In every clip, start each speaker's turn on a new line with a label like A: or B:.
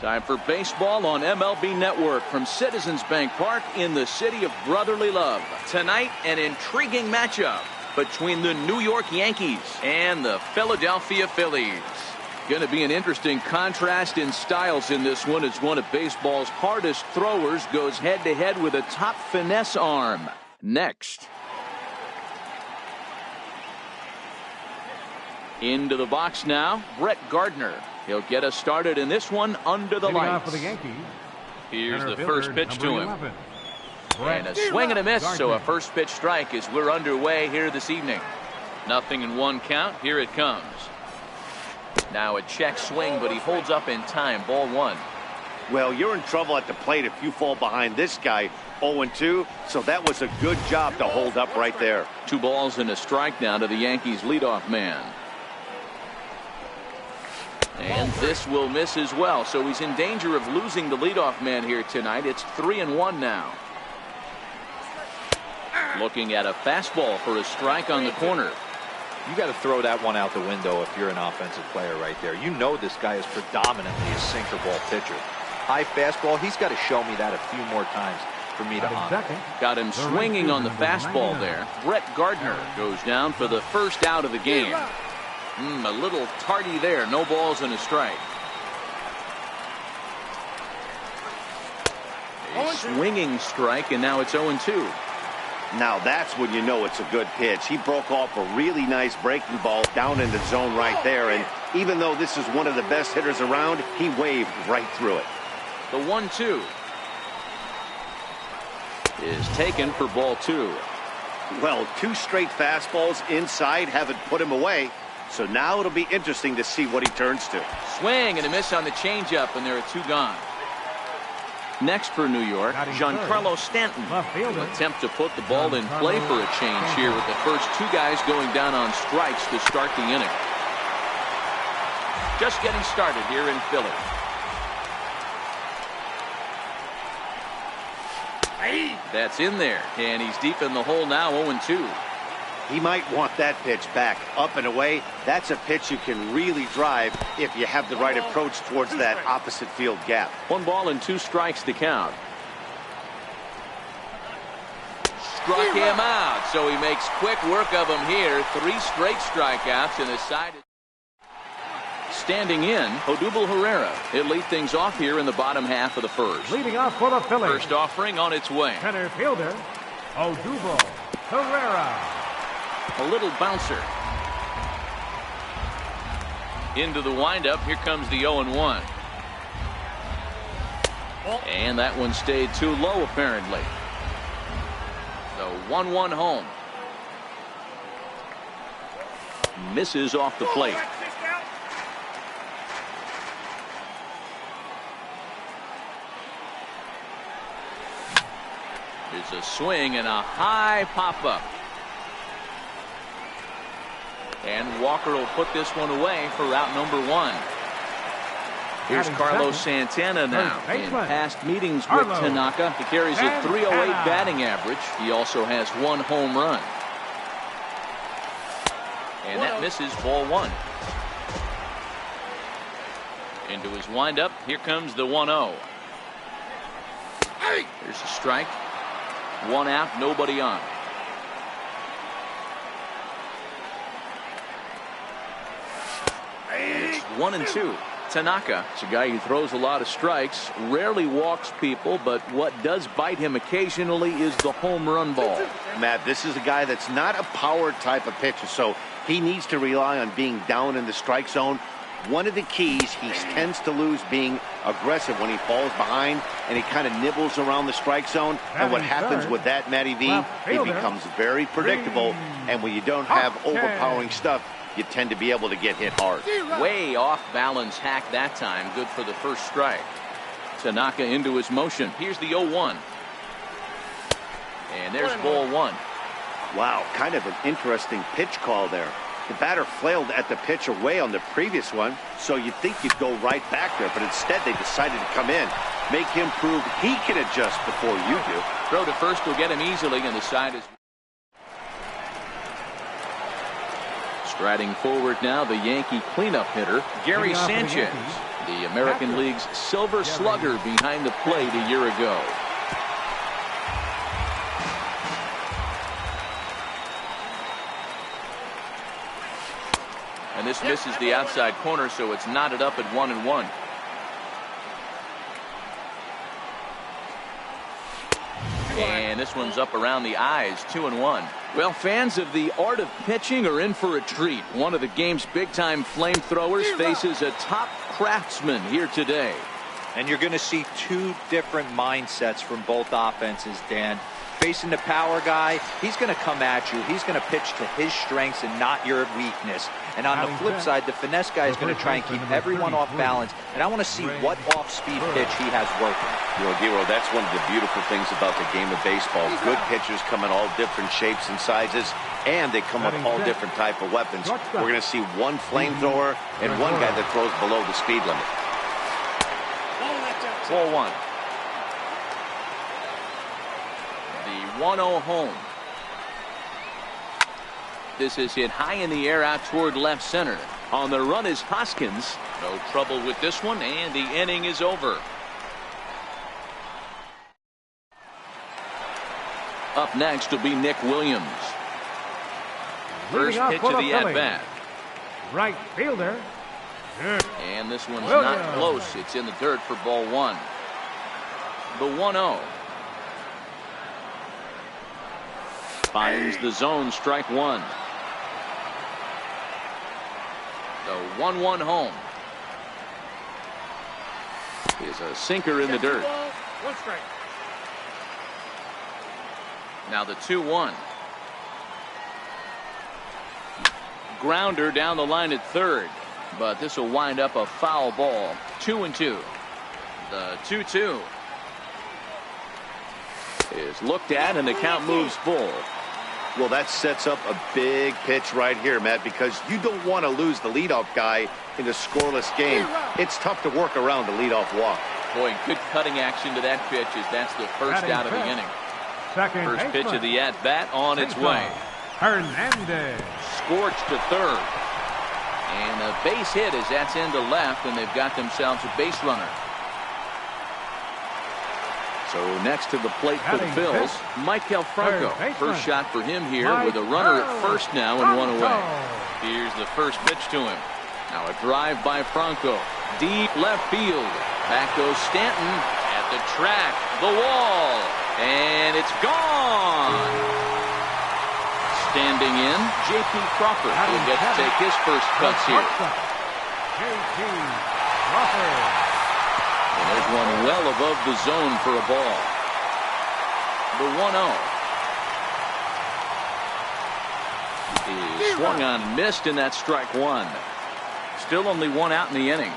A: Time for baseball on MLB Network from Citizens Bank Park in the city of brotherly love. Tonight, an intriguing matchup between the New York Yankees and the Philadelphia Phillies. Going to be an interesting contrast in styles in this one as one of baseball's hardest throwers goes head-to-head with a top finesse arm. Next. Into the box now, Brett Gardner. He'll get us started in this one under the lights.
B: For the Yankees,
A: here's the first pitch to him.
B: 11.
A: And a swing and a miss, so a first pitch strike as we're underway here this evening. Nothing in one count. Here it comes. Now a check swing, but he holds up in time. Ball one.
C: Well, you're in trouble at the plate if you fall behind this guy 0-2, so that was a good job to hold up right there.
A: 2 balls and a strike now to the Yankees leadoff man. And this will miss as well, so he's in danger of losing the leadoff man here tonight. It's 3-1 now. Looking at a fastball for a strike on the corner.
D: You got to throw that one out the window if you're an offensive player right there. You know this guy is predominantly a sinker ball pitcher. High fastball, he's got to show me that a few more times for me to honor.
A: Got him swinging on the fastball there. Brett Gardner goes down for the first out of the game. A little tardy there. No balls and a strike. A swinging strike, and now it's 0-2.
C: Now that's when you know it's a good pitch. He broke off a really nice breaking ball down in the zone right there, and even though this is one of the best hitters around, he waved right through it.
A: The 1-2 is taken for ball 2.
C: Well, 2 straight fastballs inside haven't put him away. So now it'll be interesting to see what he turns to.
A: Swing and a miss on the changeup, and there are 2 gone. Next for New York, Giancarlo Stanton will attempt to put the ball in play for a change here with the first 2 guys going down on strikes to start the inning. Just getting started here in Philly. That's in there, and he's deep in the hole now, 0-2.
C: He might want that pitch back, up and away. That's a pitch you can really drive if you have the right approach towards that opposite field gap.
A: 1 ball and 2 strikes to count. Struck him out, so he makes quick work of him here. 3 straight strikeouts, and the side is standing in. Odubel Herrera. He'll lead things off here in the bottom half of the first.
B: Leading off for the Phillies.
A: First offering on its way.
B: Center fielder, Odubel Herrera.
A: A little bouncer. Into the windup. Here comes the 0-1. And that one stayed too low, apparently. The 1-1 home. Misses off the plate. There's a swing and a high pop-up. And Walker will put this one away for route number 1. Here's Carlos Santana now. In past meetings with Tanaka, he carries a .308 batting average. He also has 1 home run. And that misses ball 1. Into his windup. Here comes the 1-0. There's a strike. 1 out, nobody on. It's 1-2. Tanaka is a guy who throws a lot of strikes, rarely walks people, but what does bite him occasionally is the home run ball.
C: Matt, this is a guy that's not a power type of pitcher, so he needs to rely on being down in the strike zone. One of the keys, he tends to lose being aggressive when he falls behind, and he kind of nibbles around the strike zone. And what happens with that, Matty V, it becomes very predictable, and when you don't have overpowering stuff, you tend to be able to get hit hard.
A: Way off balance hack that time. Good for the first strike. Tanaka into his motion. Here's the 0-1. And there's ball 1.
C: Wow, kind of an interesting pitch call there. The batter flailed at the pitch away on the previous one, so you'd think you'd go right back there, but instead they decided to come in, make him prove he can adjust before you do.
A: Throw to first will get him easily, and the side is... Striding forward now, the Yankee cleanup hitter, Gary Sanchez. The American League's Silver Slugger behind the plate a year ago. And this misses the outside corner, so it's knotted up at 1-1. And this one's up around the eyes, 2-1. Well, fans of the art of pitching are in for a treat. One of the game's big-time flamethrowers faces a top craftsman here today.
D: And you're going to see two different mindsets from both offenses, Dan. Facing the power guy, he's going to come at you. He's going to pitch to his strengths and not your weakness. And on the flip side, the finesse guy is going to try and keep everyone off balance. And I want to see what off-speed pitch he has working.
C: You know, Giro, that's one of the beautiful things about the game of baseball. Good pitchers come in all different shapes and sizes, and they come with all different type of weapons. We're going to see one flamethrower and one guy that throws below the speed limit.
A: 4-1. The 1-0 home. This is hit high in the air out toward left center. On the run is Hoskins. No trouble with this one, and the inning is over. Up next will be Nick Williams. First pitch of the at-bat.
B: Right fielder.
A: And this one's not close. It's in the dirt for ball one. The 1-0. Finds the zone, strike one. The 1-1 home. Is a sinker in the dirt.
B: One strike.
A: Now the 2-1. Grounder down the line at third, but this will wind up a foul ball. 2-2. The 2-2 is looked at, and the count moves full.
C: Well, that sets up a big pitch right here, Matt, because you don't want to lose the leadoff guy in a scoreless game. It's tough to work around the leadoff walk.
A: Boy, good cutting action to that pitch as that's the first out of the inning. First pitch of the at-bat on its way.
B: Hernandez.
A: Scorched to third. And a base hit as that's into left, and they've got themselves a base runner. So next to the plate for the Phils, Maikel Franco. First shot for him here with a runner at first now and one away. Here's the first pitch to him. Now a drive by Franco. Deep left field. Back goes Stanton at the track, the wall, and it's gone. Standing in, J.P. Crawford will get to take his first cuts here.
B: J.P. Crawford.
A: And there's one well above the zone for a ball. The 1-0 is swung on and missed, and that's strike one. Still only one out in the inning.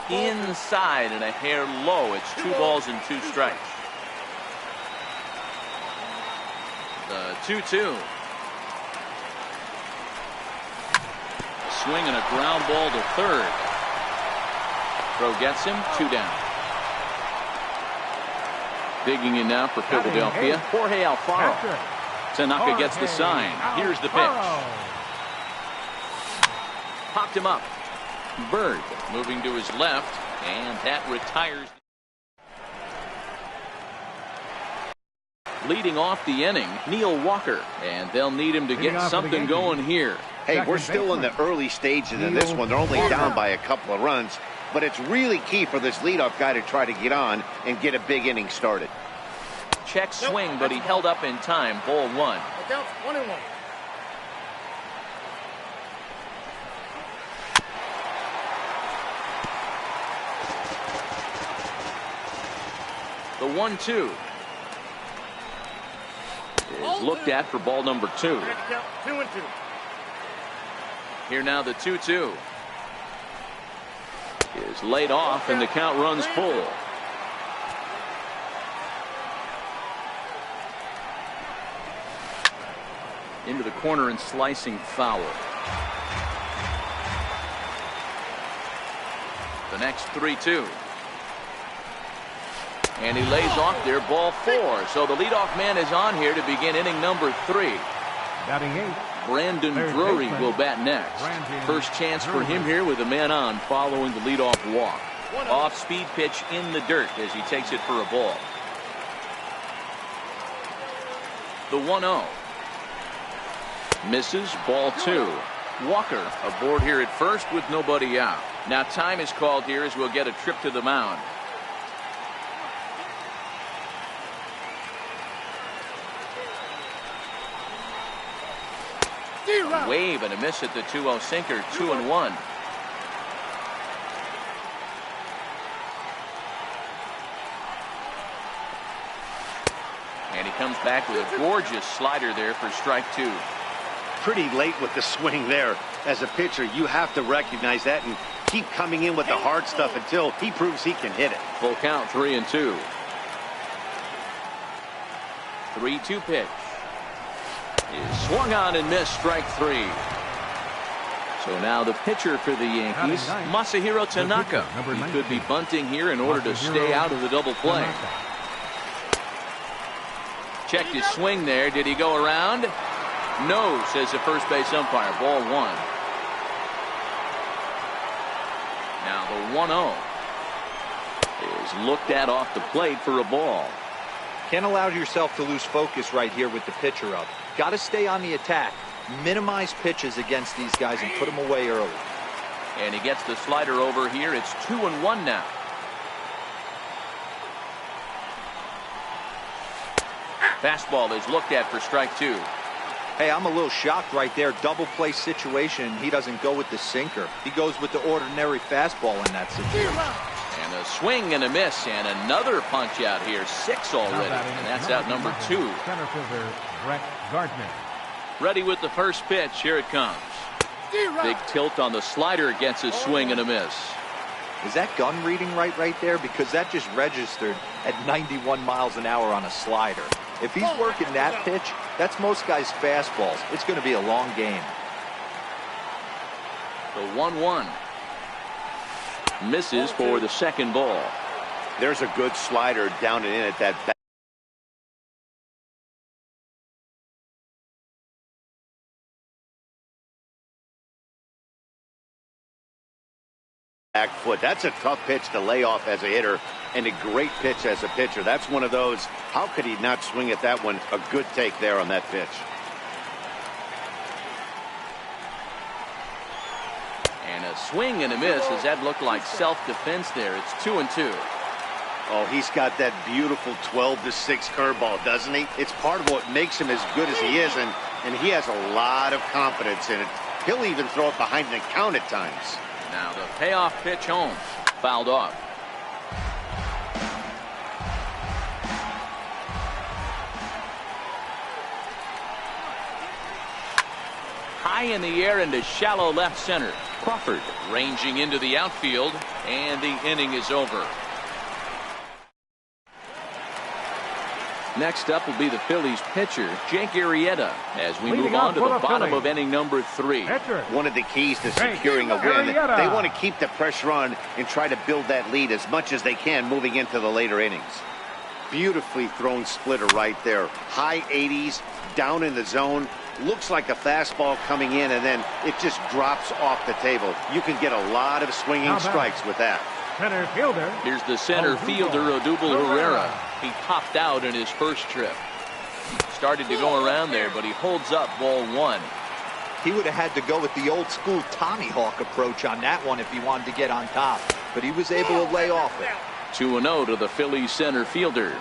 A: Inside and a hair low. It's 2 balls and 2 strikes. The 2-2. A swing and a ground ball to third. Throw gets him, 2 down. Digging in now for Philadelphia, Jorge Alfaro. Tanaka gets the sign. Here's the pitch. Popped him up. Bird moving to his left, and that retires. Leading off the inning, Neil Walker, and they'll need him to get something going here.
C: Hey, we're still in the early stages of this one. They're only down by a couple of runs, but it's really key for this leadoff guy to try to get on and get a big inning started.
A: Check swing, but he held up in time. Ball 1.
B: 1-1.
A: The 1-2 is looked at for ball number 2.
B: 2-2.
A: Here now the 2-2 is laid off, and the count runs full. into the corner and slicing foul. The next 3-2. And he lays off there, ball 4. So the leadoff man is on here to begin inning number 3.
B: Batting 8.
A: Brandon Drury will bat next. First chance for him here with a man on following the leadoff walk. Off-speed pitch in the dirt as he takes it for a ball. The 1-0. Misses, ball 2. Walker aboard here at first with nobody out. Now time is called here as we'll get a trip to the mound. Wave and a miss at the 2-0 sinker. 2-1. And he comes back with a gorgeous slider there for strike 2.
C: Pretty late with the swing there. As a pitcher, you have to recognize that and keep coming in with the hard stuff until he proves he can hit it.
A: Full count, 3-2. 3-2 pitch. Is swung on and missed, strike 3. So now the pitcher for the Yankees, Masahiro Tanaka. He could be bunting here in order to stay out of the double play. Checked his swing there. Did he go around? No, says the first base umpire. Ball 1. Now the 1-0 is looked at off the plate for a ball.
D: Can't allow yourself to lose focus right here with the pitcher up. Got to stay on the attack. Minimize pitches against these guys and put them away early.
A: And he gets the slider over here. It's 2-1 now. Fastball is looked at for strike 2.
D: Hey, I'm a little shocked right there. Double play situation. He doesn't go with the sinker. He goes with the ordinary fastball in that situation.
A: And a swing and a miss and another punch out here. 6 already. And that's out number 2.
B: Center fielder Brett Gardner.
A: Ready with the first pitch. Here it comes. Big tilt on the slider against a swing and a miss.
D: Is that gun reading right there? Because that just registered at 91 miles an hour on a slider. If he's working that pitch, that's most guys' fastballs. It's going to be a long game.
A: The 1-1. Misses for the second ball.
C: There's a good slider down and in at that back foot. That's a tough pitch to lay off as a hitter and a great pitch as a pitcher. That's one of those, how could he not swing at that one? A good take there on that pitch.
A: And a swing and a miss. Does that look like self-defense there? It's 2-2.
C: Oh, he's got that beautiful 12-6 curveball, doesn't he? It's part of what makes him as good as he is, and he has a lot of confidence in it. He'll even throw it behind the count at times.
A: Now the payoff pitch home. Fouled off. High in the air into shallow left center. Crawford ranging into the outfield, and the inning is over. Next up will be the Phillies pitcher, Jake Arrieta, as we move on to the bottom of inning number 3.
C: One of the keys to securing a win, they want to keep the pressure on and try to build that lead as much as they can moving into the later innings. Beautifully thrown splitter right there. High 80s, down in the zone. Looks like a fastball coming in, and then it just drops off the table. You can get a lot of swinging strikes with that.
B: Center fielder.
A: Here's the center fielder, Odubel Herrera. He popped out in his first trip. Started to go around there, but he holds up ball 1.
D: He would have had to go with the old school Tommy Hawk approach on that one if he wanted to get on top, but he was able to lay off it.
A: 2-0 to the Phillies center fielder.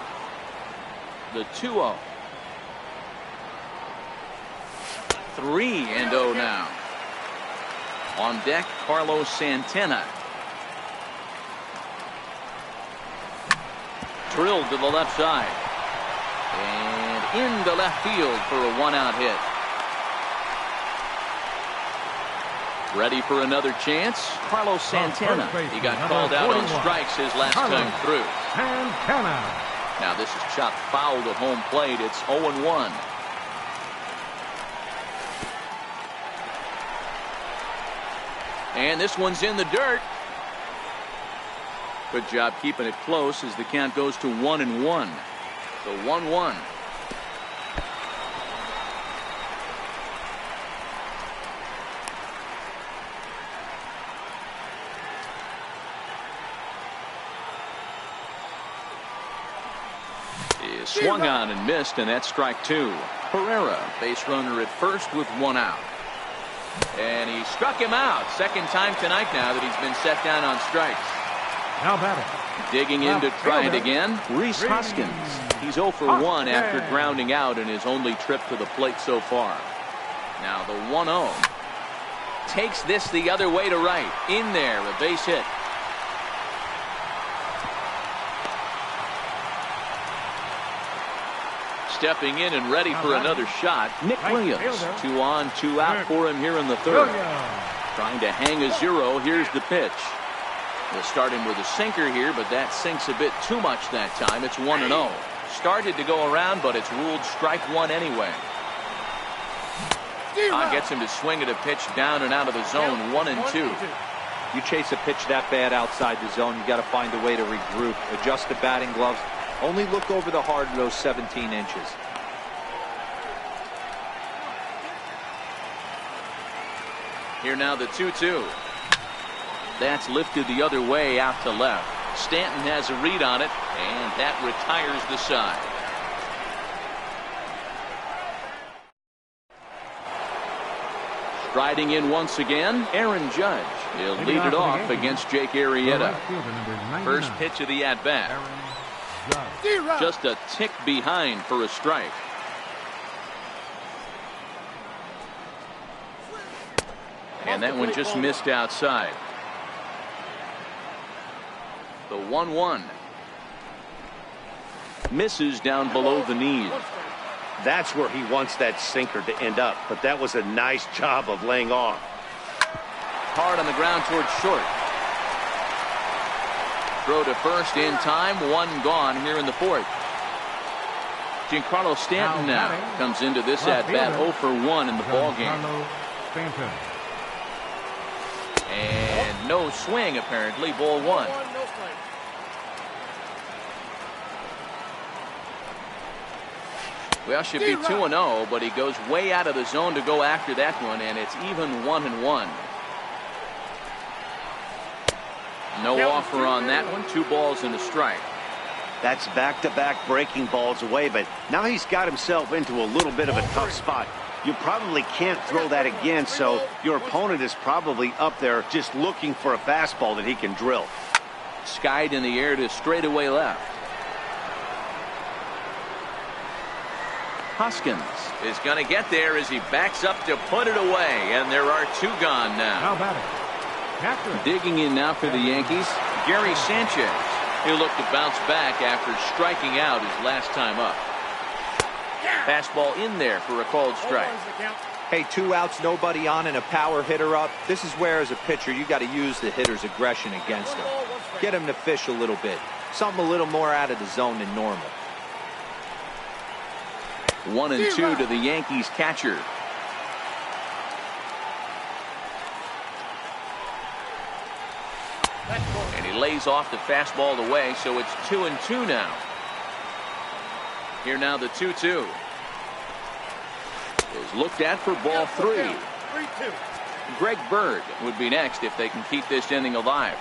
A: The 2-0. 3-0 now. On deck, Carlos Santana. Drilled to the left side. And into left field for a 1-out hit. Ready for another chance? Carlos Santana. He got called out on strikes his last time through.
B: Santana.
A: Now this is chopped foul to home plate. It's 0-1. And this one's in the dirt. Good job keeping it close as the count goes to 1-1. So 1-1. Is swung on and missed, and that's strike two. Pereira, base runner at first with one out. And he struck him out. Second time tonight now that he's been set down on strikes.
B: Now batting.
A: Digging in to try it again, Rhys Hoskins. He's 0 for 1 after grounding out in his only trip to the plate so far. Now the 1-0. Takes this the other way to right. In there, a base hit. Stepping in and ready for another shot, Nick Williams. 2 on, 2 out for him here in the third. Trying to hang a 0. Here's the pitch. We'll start him with a sinker here, but that sinks a bit too much that time. It's 1-0. Started to go around, but it's ruled strike one anyway. Gets him to swing at a pitch down and out of the zone. 1-2.
D: You chase a pitch that bad outside the zone, you got to find a way to regroup, adjust the batting gloves. Only look over the heart of those 17 inches.
A: Here now the 2-2. That's lifted the other way out to left. Stanton has a read on it, and that retires the side. Striding in once again, Aaron Judge. He'll lead it off against Jake Arrieta. First pitch of the at-bat. Just a tick behind for a strike. And that one just missed outside. The 1-1. Misses down below the knees.
C: That's where he wants that sinker to end up, but that was a nice job of laying off.
A: Hard on the ground towards short. Throw to first in time. One gone here in the fourth. Giancarlo Stanton now comes into this at-bat 0 for 1 in the ballgame. And no swing apparently. Ball one. Well, should be 2-0, but he goes way out of the zone to go after that one, and it's even 1-1. No offer on that one. 2 balls and a strike.
C: That's back-to-back breaking balls away, but now he's got himself into a little bit of a tough spot. You probably can't throw that again, so your opponent is probably up there just looking for a fastball that he can drill.
A: Skied in the air to straightaway left. Hoskins is going to get there as he backs up to put it away, and there are 2 gone now. Digging in now for the Yankees, Gary Sanchez. He'll look to bounce back after striking out his last time up. Fastball in there for a called strike.
D: Hey, 2 outs, nobody on, and a power hitter up. This is where, as a pitcher, you got to use the hitter's aggression against him. Get him to fish a little bit. Something a little more out of the zone than normal.
A: 1-2 to the Yankees catcher. And he lays off the fastball away, so it's 2-2 now. Here now the 2-2. Is looked at for ball 3. Greg Bird would be next if they can keep this inning alive.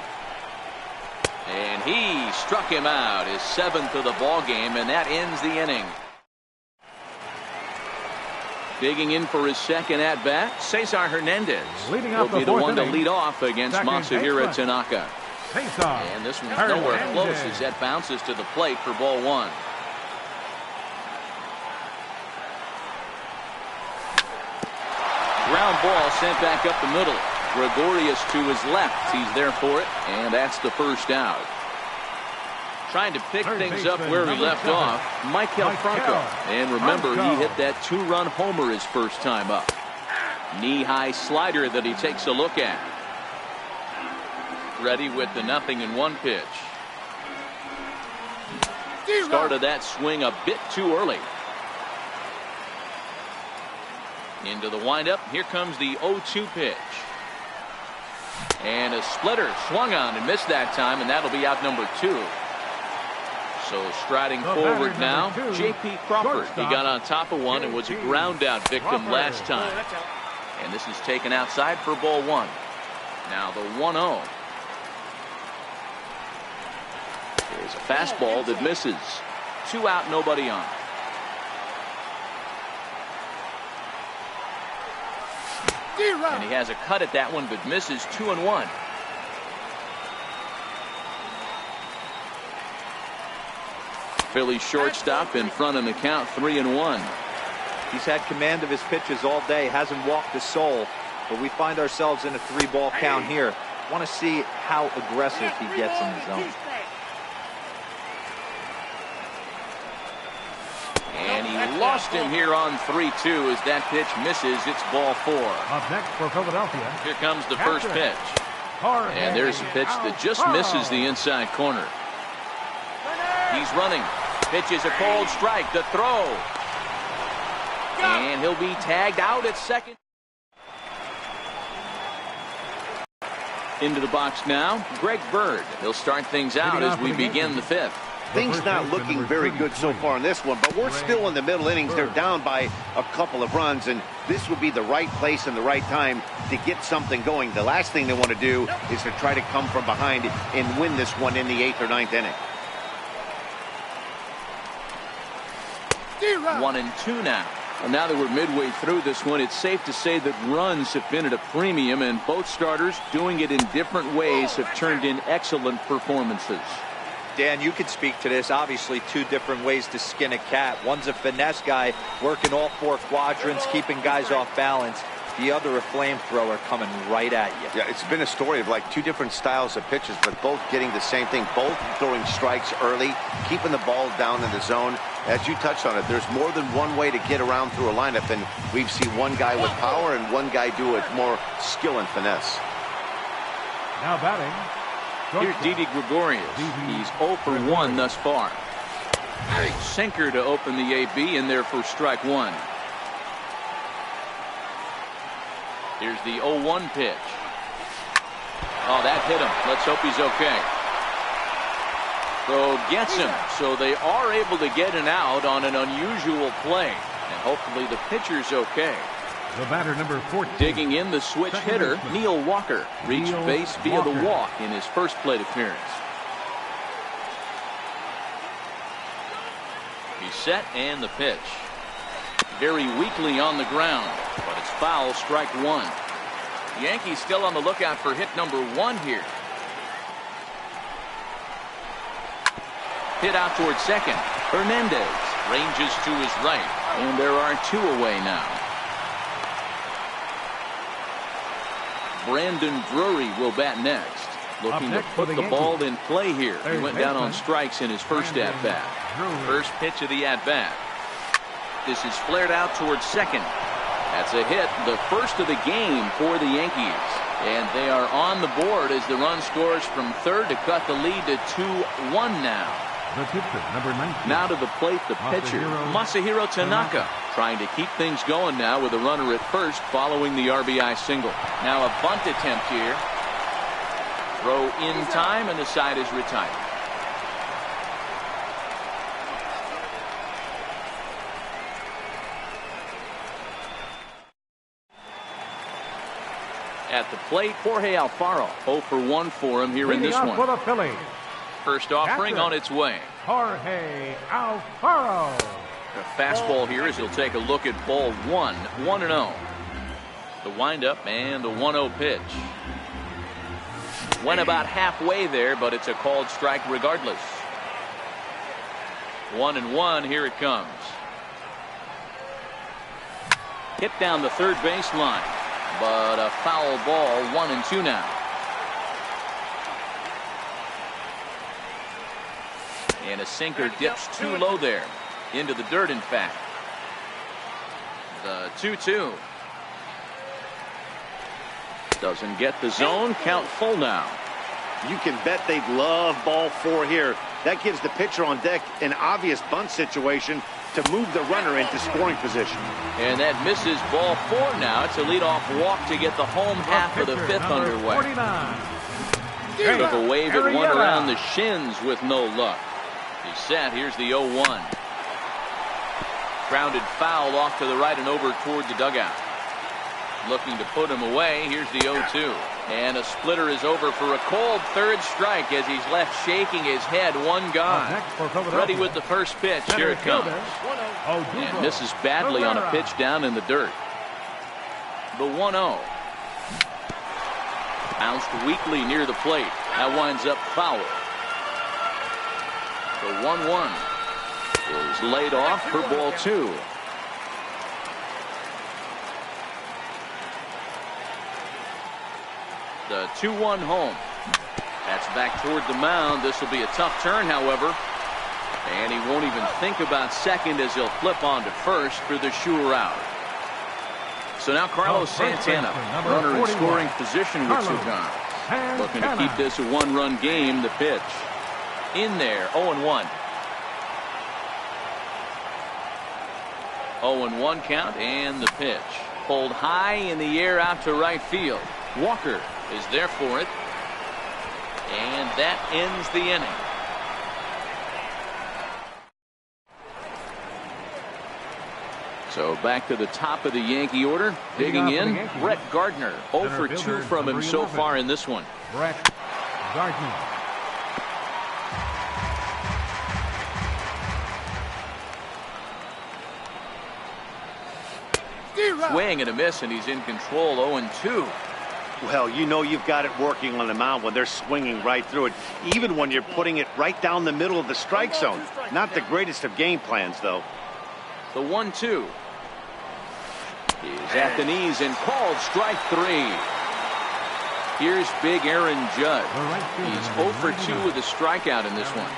A: And he struck him out, his 7th of the ball game, and that ends the inning. Digging in for his second at-bat, Cesar Hernandez will be the one to lead off against Masahiro Tanaka. And this one's nowhere close as that bounces to the plate for ball 1. Ground ball sent back up the middle. Gregorius to his left. He's there for it, and that's the first out. Trying to pick things up where he left off, Michael Franco. And remember, he hit that 2-run homer his first time up. Knee-high slider that he takes a look at. Ready with the 0-1 pitch. Started that swing a bit too early. Into the windup. Here comes the 0-2 pitch. And a splitter swung on and missed that time, and that'll be out number 2. So striding forward now, J.P. Crawford. He got on top of one and was a ground out victim last time. And this is taken outside for ball 1. Now the 1-0. There's a fastball that misses. 2 out, nobody on. And he has a cut at that one, but misses. 2-1. Philly shortstop in front of the count, 3-1.
D: He's had command of his pitches all day, hasn't walked a soul, but we find ourselves in a 3-ball count here. Want to see how aggressive he gets in the zone.
A: And he lost him here on 3-2 as that pitch misses. It's ball 4.
B: Up next for Philadelphia.
A: Here comes the first pitch. And there's a pitch that just misses the inside corner. He's running. Pitch is a cold strike. The throw. And he'll be tagged out at second. Into the box now, Greg Bird. He'll start things out as we begin the 5th.
C: Things not looking very good so far in this one, but we're still in the middle innings. They're down by a couple of runs, and this would be the right place and the right time to get something going. The last thing they want to do is to try to come from behind and win this one in the 8th or 9th inning.
A: 1-2 now. Well, now that we're midway through this one, it's safe to say that runs have been at a premium, and both starters, doing it in different ways, have turned in excellent performances.
D: Dan, you could speak to this. Obviously, 2 different ways to skin a cat. One's a finesse guy, working all 4 quadrants, keeping guys off balance. The other, a flamethrower coming right at you.
C: Yeah, it's been a story of like 2 different styles of pitches, but both getting the same thing. Both throwing strikes early, keeping the ball down in the zone. As you touched on it, there's more than one way to get around through a lineup, and we've seen one guy with power and one guy do it more skill and finesse.
B: Now batting.
A: Here's Didi Gregorius. He's 0 for 1 thus far. Sinker to open the AB in there for strike 1. Here's the 0-1 pitch. Oh, that hit him. Let's hope he's okay. Throw gets him, so they are able to get an out on an unusual play. And hopefully the pitcher's okay.
B: The batter, number 14.
A: Digging in, the switch hitter, Neil Walker, reached base via the walk in his first plate appearance. He's set, and the pitch. Very weakly on the ground, but it's foul, strike 1. Yankees still on the lookout for hit number 1 here. Hit out towards second. Hernandez ranges to his right, and there are 2 away now. Brandon Drury will bat next, looking to put the ball in play here. He went down on strikes in his first at-bat. First pitch of the at-bat. This is flared out towards second. That's a hit, the first of the game for the Yankees. And they are on the board as the run scores from third to cut the lead to 2-1 now.
B: The pitcher, number 19.
A: Now to the plate, the pitcher, Masahiro Tanaka, trying to keep things going now with a runner at first following the RBI single. Now a bunt attempt here. Throw in time, and the side is retired. At the plate, Jorge Alfaro, 0 for 1 for him here in this one.
B: For the Phillies.
A: First offering on its way.
B: Jorge Alfaro.
A: The fastball here as he'll take a look at ball 1, 1-0. The windup and the 1-0 pitch. Went about halfway there, but it's a called strike regardless. 1-1, here it comes. Hit down the third baseline, but a foul ball, 1-2 now. And a sinker dips too low there. Into the dirt, in fact. The 2-2. Doesn't get the zone. Count full now.
C: You can bet they'd love ball 4 here. That gives the pitcher on deck an obvious bunt situation. to move the runner into scoring position.
A: And that misses ball 4 now. It's a leadoff walk to get the home half of the fifth underway.
B: 49.
A: Took a wave at one around the shins with no luck. He's set. Here's the 0-1. Grounded foul off to the right and over toward the dugout. Looking to put him away. Here's the 0-2. And a splitter is over for a cold third strike as he's left shaking his head. One gone. Ready with the first pitch. Here it comes. And misses badly on a pitch down in the dirt. The 1-0. Bounced weakly near the plate. That winds up foul. The 1-1 is laid off for ball 2. The 2-1 home. That's back toward the mound. This will be a tough turn, however. And he won't even think about second as he'll flip on to first for the sure out. So now Carlos Santana, runner in scoring position with 2 gone. Looking to keep this a 1-run game. The pitch. In there, 0-1. 0-1 count and the pitch. Pulled high in the air out to right field. Walker is there for it. And that ends the inning. So back to the top of the Yankee order. Digging in, Brett Gardner. 0 for 2 from him so far in this one.
B: Brett Gardner.
A: Swing and a miss, and he's in control. 0-2.
C: Well, you know you've got it working on the mound when they're swinging right through it, even when you're putting it right down the middle of the strike zone. Not the greatest of game plans, though.
A: The 1-2 is at the knees and called strike 3. Here's big Aaron Judge. He's 0 for 2 with a strikeout in this one.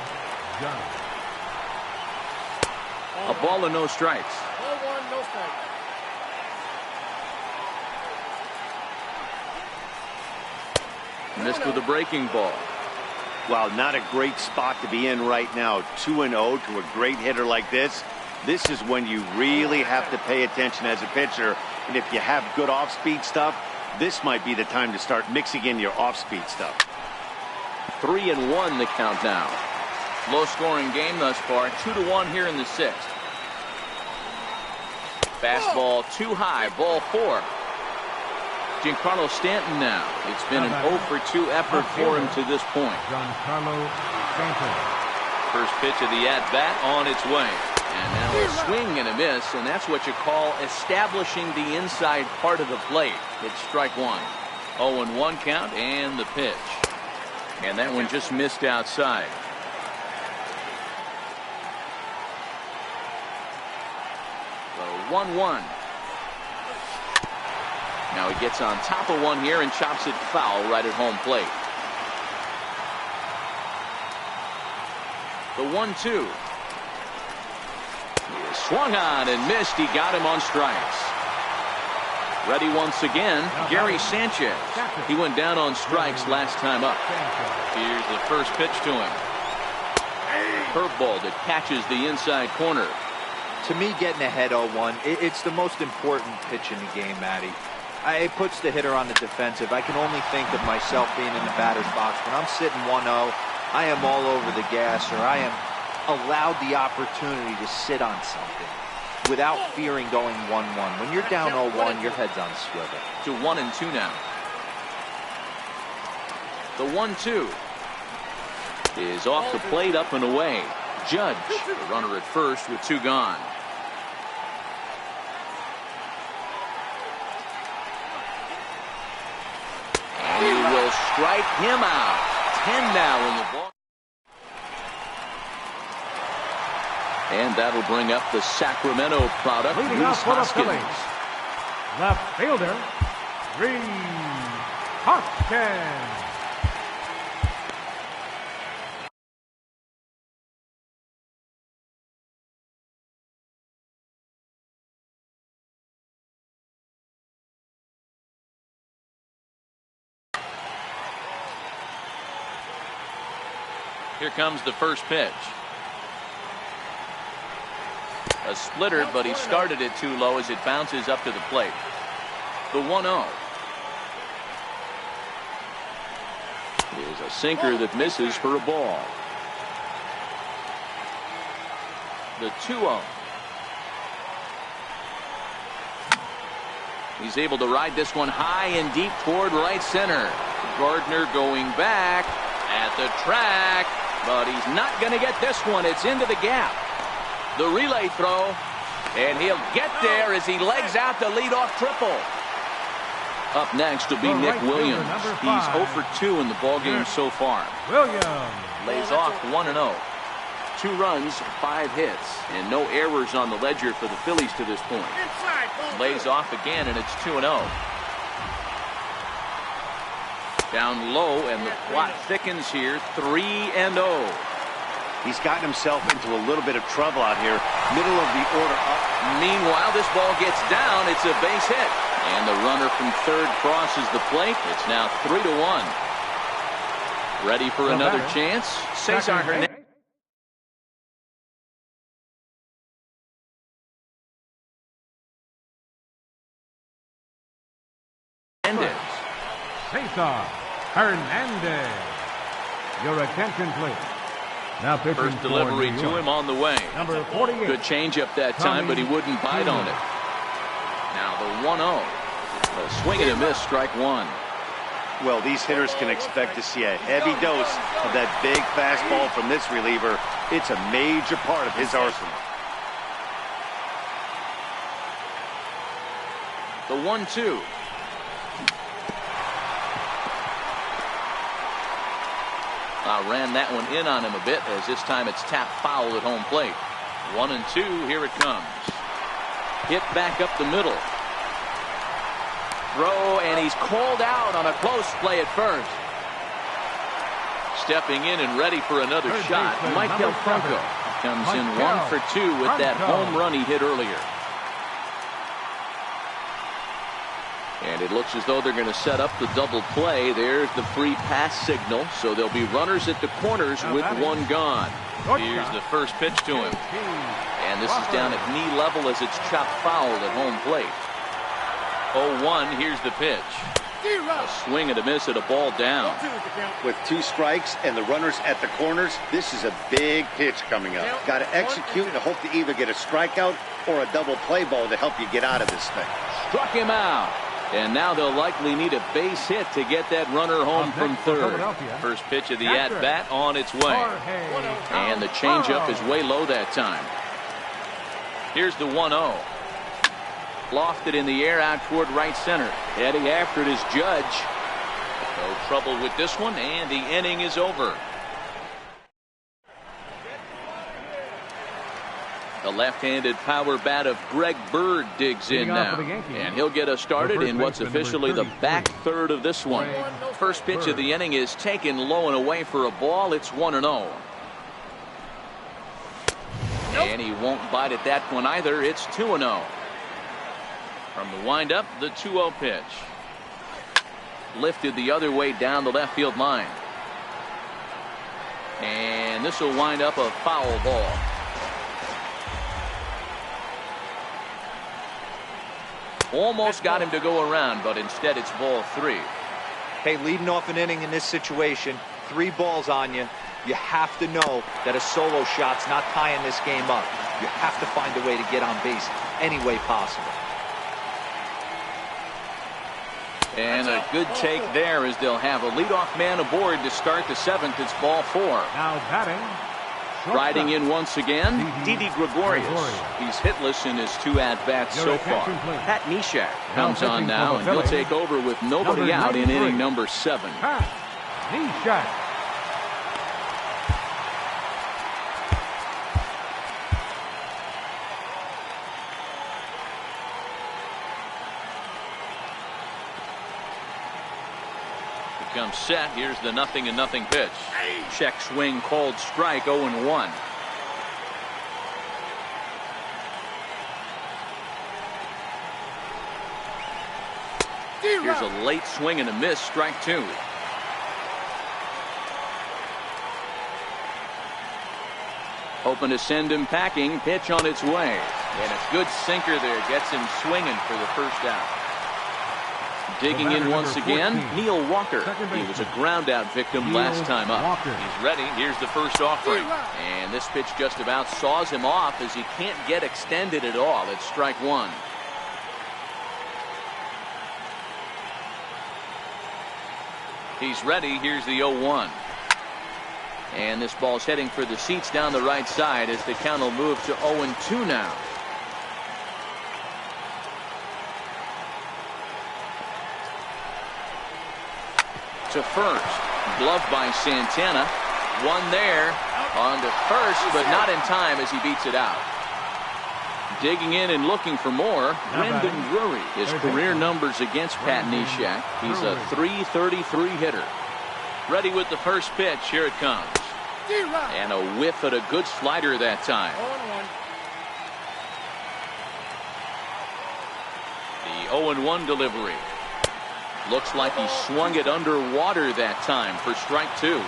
A: A ball and no strikes. Missed with a breaking ball.
C: Wow, not a great spot to be in right now. 2-0 to a great hitter like this. This is when you really have to pay attention as a pitcher. And if you have good off-speed stuff, this might be the time to start mixing in your off-speed stuff.
A: 3-1 the count now. Low-scoring game thus far. 2-1 here in the 6th. Fastball too high. Ball 4. Giancarlo Stanton now. It's been an 0 for 2 effort for him to this point.
B: Giancarlo Stanton.
A: First pitch of the at-bat on its way. And now a swing and a miss, and that's what you call establishing the inside part of the plate. It's strike 1. 0-1 count and the pitch. And that one just missed outside. So 1-1. Now he gets on top of one here and chops it foul right at home plate. The 1-2. He is swung on and missed. He got him on strikes. Ready once again, Gary Sanchez. He went down on strikes last time up. Here's the first pitch to him. Curveball that catches the inside corner.
D: To me, getting ahead 0-1, it's the most important pitch in the game, Matty. It puts the hitter on the defensive. I can only think of myself being in the batter's box. When I'm sitting 1-0, I am all over the gas, or I am allowed the opportunity to sit on something without fearing going 1-1. When you're down 0-1, your head's on a swivel.
A: To 1-2 now. The 1-2 is off the plate, up and away. Judge, the runner at first with 2 gone. And he will strike him out. 10 now in the ball. And that'll bring up the Sacramento product,
B: Leading
A: Rhys
B: off for the
A: Hoskins.
B: Phillies, left fielder, Rhys Hoskins. Here
A: comes the first pitch. A splitter, but he started it too low as it bounces up to the plate. The 1-0. Is a sinker that misses for a ball. The 2-0. He's able to ride this one high and deep toward right center. Gardner going back at the track, but he's not going to get this one. It's into the gap. The relay throw, and he'll get there as he legs out the leadoff triple. Up next will be Nick Williams. He's 0 for 2 in the ballgame so far.
B: Williams
A: lays off 1-0. 2 runs, 5 hits, and no errors on the ledger for the Phillies to this point. Lays off again, and it's 2-0. Down low, and the plot thickens here. 3-0.
C: He's gotten himself into a little bit of trouble out here. Middle of the order up.
A: Meanwhile, this ball gets down. It's a base hit. And the runner from third crosses the plate. It's now 3-1. Ready for another chance? Cesar Hernandez.
B: Cesar Hernandez. Your attention, please. Now pitching
A: First delivery to him on the way.
B: Number 48.
A: Good changeup that time, but he wouldn't bite on it. Now the 1-0. A swing and a miss, strike 1.
C: Well, these hitters can expect to see a heavy dose of that big fastball from this reliever. It's a major part of his arsenal.
A: The 1-2. Ran that one in on him a bit, as this time it's tapped foul at home plate. 1-2, here it comes. Hit back up the middle. Throw, and he's called out on a close play at first. Stepping in and ready for another shot, Michael Franco comes in 1 for 2 with that home run he hit earlier. And it looks as though they're going to set up the double play. There's the free pass signal. So there'll be runners at the corners with 1 gone. Here's the first pitch to him. And this is down at knee level as it's chopped foul at home plate. 0-1, here's the pitch. A swing and a miss at a ball down.
C: With 2 strikes and the runners at the corners, this is a big pitch coming up. Got to execute and hope to either get a strikeout or a double play ball to help you get out of this thing.
A: Struck him out. And now they'll likely need a base hit to get that runner home from third. First pitch of the at-bat on its way. And the changeup is way low that time. Here's the 1-0. Lofted in the air out toward right center. Heading after it is Judge. No trouble with this one, and the inning is over. The left-handed power bat of Greg Bird digs in now, and he'll get us started in what's officially the back third of this one. First pitch of the inning is taken low and away for a ball. It's 1-0. And he won't bite at that one either. It's 2-0. From the windup, the 2-0 pitch. Lifted the other way down the left field line. And this will wind up a foul ball. Almost got him to go around, but instead it's ball 3.
D: Hey, leading off an inning in this situation, 3 balls on you. You have to know that a solo shot's not tying this game up. You have to find a way to get on base any way possible.
A: And a good take there, as they'll have a leadoff man aboard to start the 7th. It's ball 4.
B: Now batting.
A: Riding in once again, Didi Gregorius. He's hitless in his 2 at-bats so far. Pat Neshek comes on now, and he'll take over with nobody out in inning number 7.
B: Pat Neshek.
A: Comes set. Here's the 0-0 pitch. Check swing called strike. 0-1. Here's a late swing and a miss. Strike 2. Hoping to send him packing. Pitch on its way. And a good sinker there gets him swinging for the first out. Digging in once again, Neil Walker. He was a ground out victim last time up. He's ready. Here's the first offering. And this pitch just about saws him off as he can't get extended at all. It's strike one. He's ready. Here's the 0-1. And this ball's heading for the seats down the right side as the count will move to 0-2 now. To first. Glove by Santana. One there. On to first, but not in time as he beats it out. Digging in and looking for more, Brendan Drury. His career numbers against Pat Neshek. He's a .333 hitter. Ready with the first pitch. Here it comes. And a whiff at a good slider that time. The 0-1 delivery. Looks like he swung it underwater that time for strike two.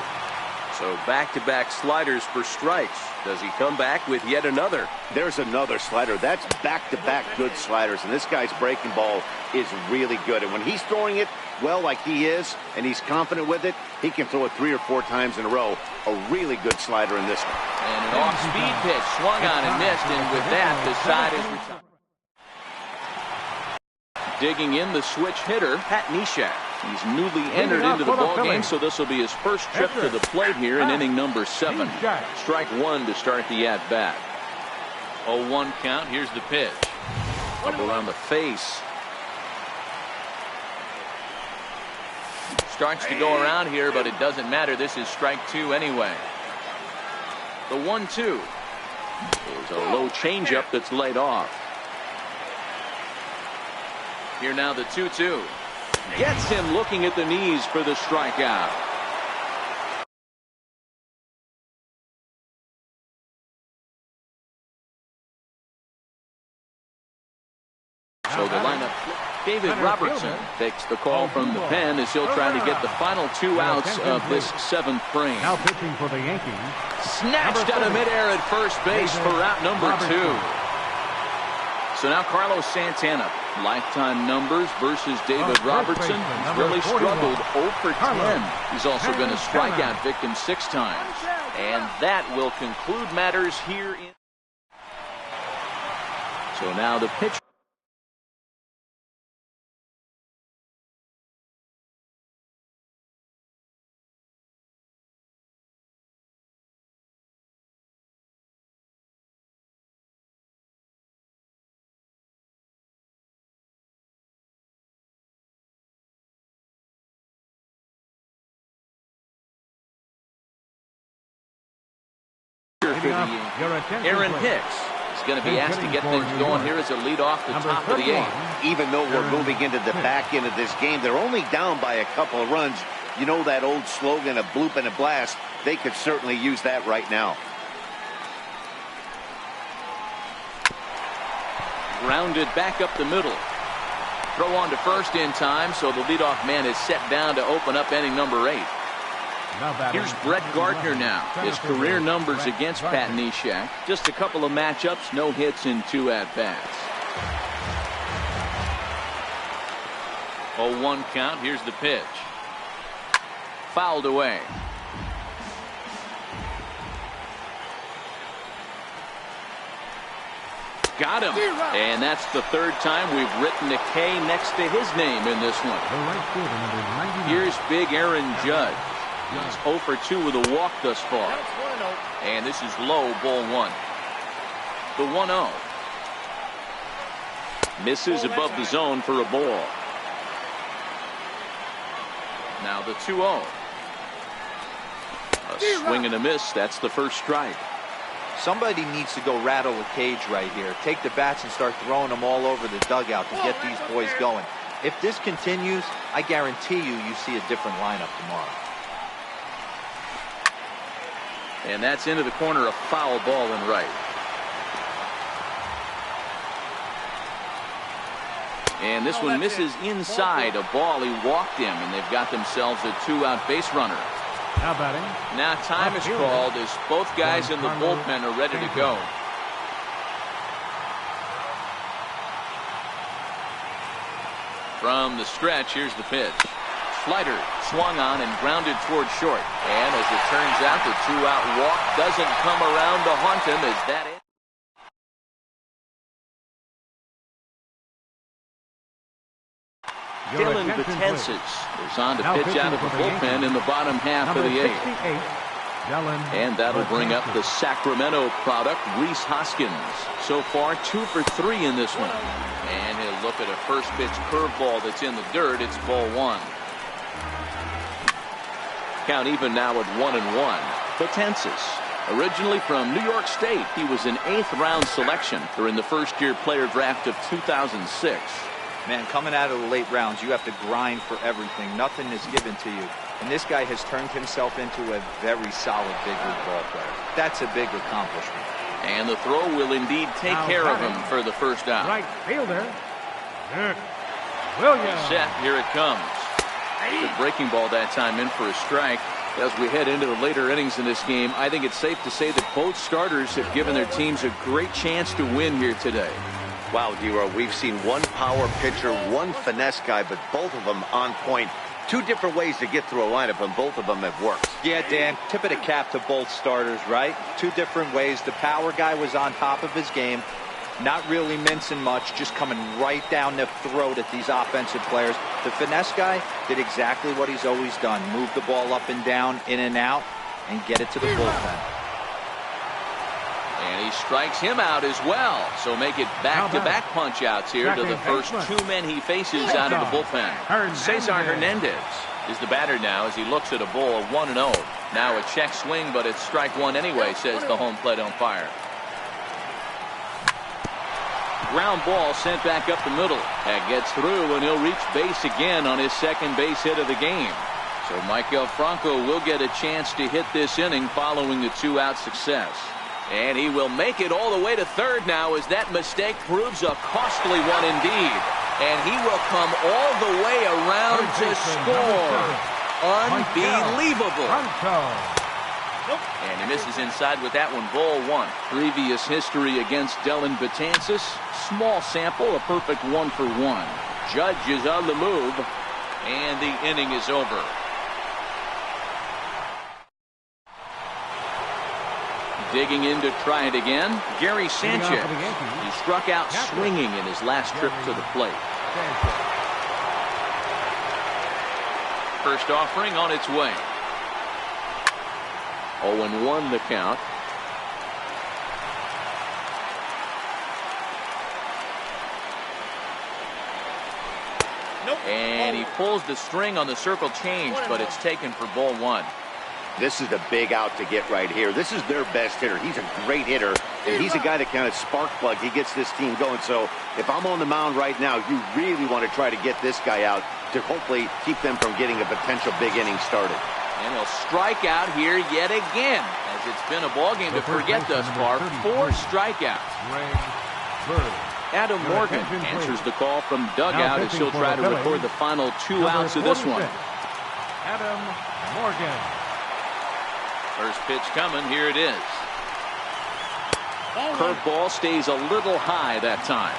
A: So back-to-back sliders for strikes. Does he come back with yet another?
C: There's another slider. That's back-to-back good sliders. And this guy's breaking ball is really good. And when he's throwing it well like he is, and he's confident with it, he can throw it 3 or 4 times in a row. A really good slider in this one.
A: And an off-speed pitch swung on and missed. And with that, the side is retired. Digging in the switch hitter, Pat Neshek. He's newly entered into the ball game, so this will be his first trip to the plate here in inning number 7. Strike one to start the at-bat. 0-1 count. Here's the pitch. Up around the face. Starts to go around here, but it doesn't matter. This is strike two anyway. The 1-2. There's a low changeup that's laid off. Here now the 2-2. Gets him looking at the knees for the strikeout. So the lineup. David Robertson takes the call from the pen as he'll try to get the final 2 outs of this 7th frame.
B: Now pitching for the Yankees.
A: Snatched out of midair at first base for out number 2. So now Carlos Santana, lifetime numbers versus David Robertson. He's really struggled 0 for 10. He's also been a strikeout victim 6 times. And that will conclude matters here in. So now the pitch. Aaron Hicks is going to be asked to get things going here as a lead off the top of the 8th.
C: Even though we're moving into the back end of this game, they're only down by a couple of runs. You know that old slogan, a bloop and a blast. They could certainly use that right now.
A: Grounded back up the middle. Throw on to first in time, so the leadoff man is set down to open up inning number 8. Here's Brett Gardner now. His career numbers against Pat Neshek. Just a couple of matchups, no hits in 2 at-bats. 0-1 count. Here's the pitch. Fouled away. Got him. And that's the 3rd time we've written a K next to his name in this one. Here's big Aaron Judge. He's 0 for 2 with a walk thus far. And this is low, ball 1. The 1-0. Misses above the zone for a ball. Now the 2-0. A swing and a miss. That's the first strike.
D: Somebody needs to go rattle a cage right here. Take the bats and start throwing them all over the dugout to get these boys going. If this continues, I guarantee you see a different lineup tomorrow.
A: And that's into the corner, a foul ball in right. And this one misses inside a ball. He walked him, and they've got themselves a 2-out base runner.
B: Now batting.
A: Now time is called as both guys in the bullpen are ready to go. From the stretch, here's the pitch. Slider swung on and grounded toward short. And as it turns out, the 2-out walk doesn't come around to haunt him as that ends. Dylan Betances is on to pitch out of the bullpen in the bottom half of the eighth. And that'll bring up the Sacramento product, Rhys Hoskins. So far, 2 for 3 in this one. And he'll look at a first pitch curveball that's in the dirt. It's ball 1. Count even now at 1-1. Betances, originally from New York State, he was an 8th round selection during the first-year player draft of 2006.
D: Man, coming out of the late rounds, you have to grind for everything. Nothing is given to you. And this guy has turned himself into a very solid big league ball player. That's a big accomplishment.
A: And the throw will indeed take care of him for the first out.
B: Right fielder, Williams.
A: Set, here it comes. The breaking ball that time in for a strike. As we head into the later innings in this game, I think it's safe to say that both starters have given their teams a great chance to win here today.
C: Wow, D-Row, we've seen one power pitcher, one finesse guy, but both of them on point. 2 different ways to get through a lineup, and both of them have worked.
D: Yeah, Dan, tip of the cap to both starters, right? 2 different ways. The power guy was on top of his game, not really mincing much, just coming right down the throat at these offensive players. The finesse guy did exactly what he's always done. Move the ball up and down, in and out, and get it to the bullpen.
A: And he strikes him out as well. So make it back-to-back punch-outs here to the first 2 men he faces out of the bullpen. Cesar Hernandez is the batter now as he looks at a ball 1-0. Now a check swing, but it's strike 1 anyway, says the home plate umpire. Ground ball sent back up the middle. That gets through, and he'll reach base again on his second base hit of the game. So Michael Franco will get a chance to hit this inning following the 2-out success. And he will make it all the way to third now as that mistake proves a costly one indeed. And he will come all the way around to score. Unbelievable. And he misses inside with that one, ball 1. Previous history against Dylan Betances. Small sample, a perfect 1 for 1. Judge is on the move, and the inning is over. Digging in to try it again, Gary Sanchez. He struck out swinging in his last trip to the plate. First offering on its way. 0-1 the count. And he pulls the string on the circle change, but it's taken for ball 1.
C: This is the big out to get right here. This is their best hitter. He's a great hitter, and he's a guy that kind of spark plug. He gets this team going. So if I'm on the mound right now, you really want to try to get this guy out to hopefully keep them from getting a potential big inning started.
A: And he'll strike out here yet again, as it's been a ball game to forget thus far. 4 strikeouts. Adam Morgan answers the call from dugout as he'll try to record the final 2 outs of this one.
B: Adam Morgan.
A: First pitch coming. Here it is. Curveball stays a little high that time.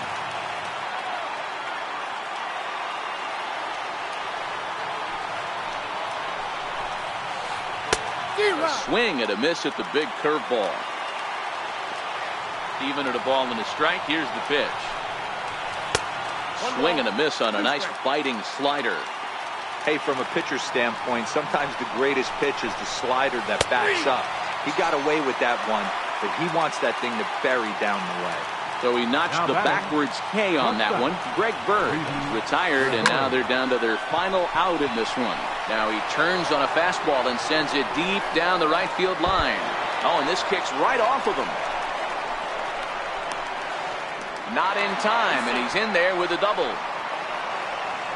A: A swing and a miss at the big curveball. Even at a ball and a strike. Here's the pitch. Swing and a miss on a nice biting slider.
D: Hey, from a pitcher's standpoint, sometimes the greatest pitch is the slider that backs up. He got away with that one, but he wants that thing to bury down the way.
A: So he notched the backwards K on that one. Greg Bird retired, and now they're down to their final out in this one. Now he turns on a fastball and sends it deep down the right field line. Oh, and this kicks right off of him. Not in time, and he's in there with a double.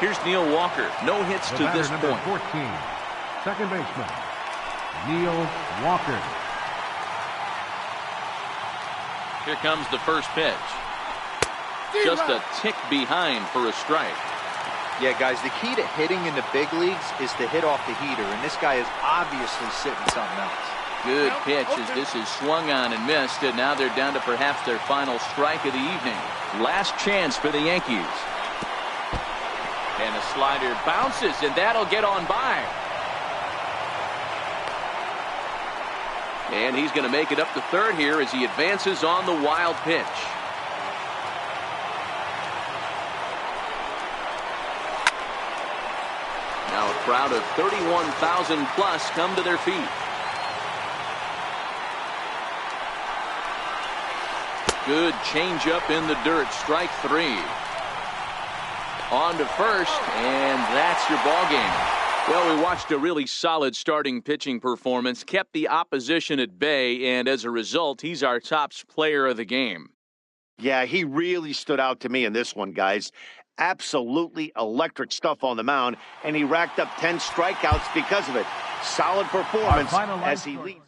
A: Here's Neil Walker. No hits to this point.
B: 14, second baseman, Neil Walker.
A: Here comes the first pitch. Just a tick behind for a strike.
D: Yeah, guys, the key to hitting in the big leagues is to hit off the heater, and this guy is obviously sitting something else.
A: Good pitch as this is swung on and missed, and now they're down to perhaps their final strike of the evening. Last chance for the Yankees. And the slider bounces, and that'll get on by. And he's going to make it up to third here as he advances on the wild pitch. Now a crowd of 31,000 plus come to their feet. Good changeup in the dirt. Strike three. On to first, and that's your ball game. Well, we watched a really solid starting pitching performance, kept the opposition at bay, and as a result, he's our top player of the game.
C: Yeah, he really stood out to me in this one, guys. Absolutely electric stuff on the mound, and he racked up 10 strikeouts because of it. Solid performance as he leads.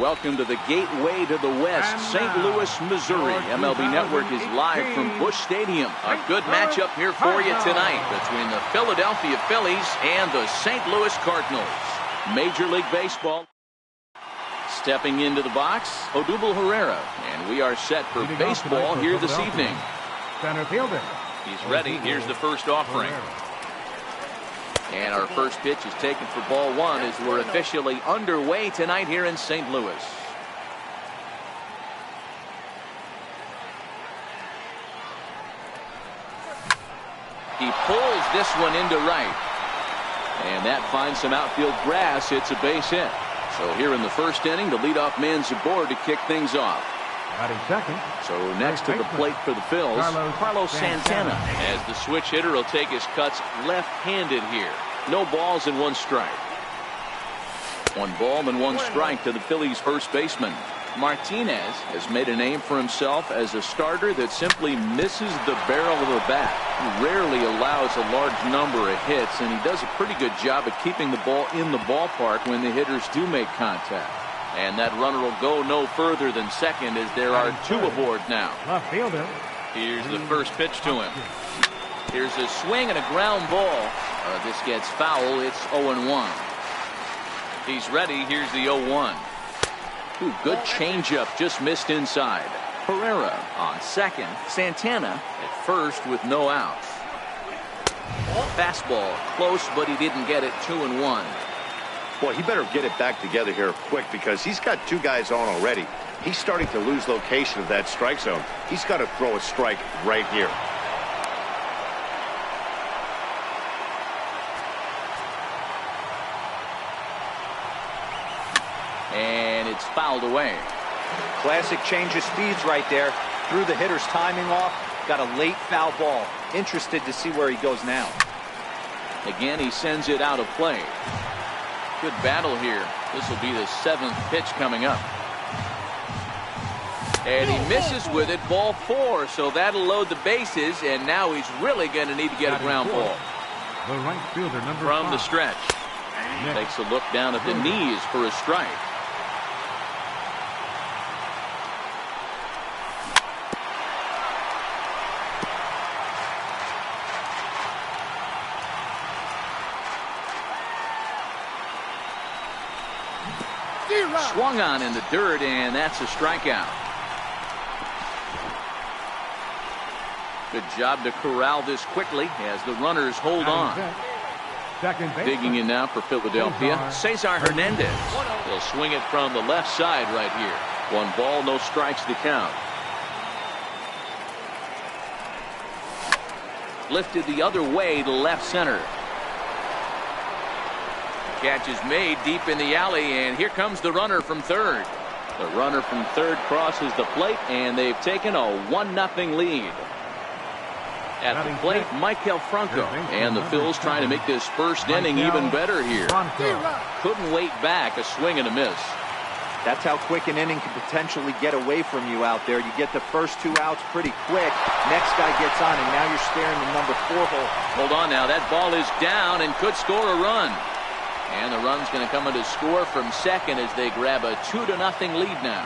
A: Welcome to the gateway to the West, St. Louis, Missouri. MLB Network is live from Busch Stadium. A good matchup here for you tonight between the Philadelphia Phillies and the St. Louis Cardinals. Major League Baseball. Stepping into the box, Odubel Herrera. And we are set for baseball here this evening.
B: Center fielder.
A: He's ready. Here's the first offering. And our first pitch is taken for ball one as we're officially underway tonight here in St. Louis. He pulls this one into right. And that finds some outfield grass. It's a base hit. So here in the first inning, the leadoff man's aboard to kick things off.
B: Batting second.
A: So next to the plate for the Phils, Carlos Santana. As the switch hitter will take his cuts left-handed here. No balls and one strike. One ball and one strike to the Phillies first baseman. Martinez has made a name for himself as a starter that simply misses the barrel of the bat. He rarely allows a large number of hits, and he does a pretty good job at keeping the ball in the ballpark when the hitters do make contact. And that runner will go no further than second as there are two aboard now.
B: Left fielder.
A: Here's the first pitch to him. Here's a swing and a ground ball. This gets foul. It's 0-1. He's ready. Here's the 0-1. Ooh, good changeup. Just missed inside. Herrera on second. Santana at first with no outs. Fastball close, but he didn't get it. 2-1.
C: Boy, he better get it back together here quick because he's got two guys on already. He's starting to lose location of that strike zone. He's got to throw a strike right here.
A: And it's fouled away.
D: Classic change of speeds right there. Threw the hitter's timing off. Got a late foul ball. Interested to see where he goes now.
A: Again, he sends it out of play. Good battle here. This will be the seventh pitch coming up. And he misses with it. Ball four. So that'll load the bases. And now he's really going to need to get a ground ball.
B: The right fielder, number
A: From
B: 5.
A: the stretch. Takes a look down at the knees for a strike. Swung on in the dirt, and that's a strikeout. Good job to corral this quickly as the runners hold on.
B: Second base.
A: Digging in now for Philadelphia, Cesar Hernandez. He'll swing it from the left side right here. One ball, no strikes to count. Lifted the other way to left center. Catch is made deep in the alley, and here comes the runner from third. The runner from third crosses the plate, and they've taken a 1-0 lead. At the plate, Michael Franco, and the Phils trying to make this first inning even better here. Couldn't wait back, a swing and a miss.
D: That's how quick an inning can potentially get away from you out there. You get the first 2 outs pretty quick. Next guy gets on, and now you're staring the number 4 hole.
A: Hold on now, that ball is down and could score a run. And the run's going to come in to score from second as they grab a 2-0 lead now.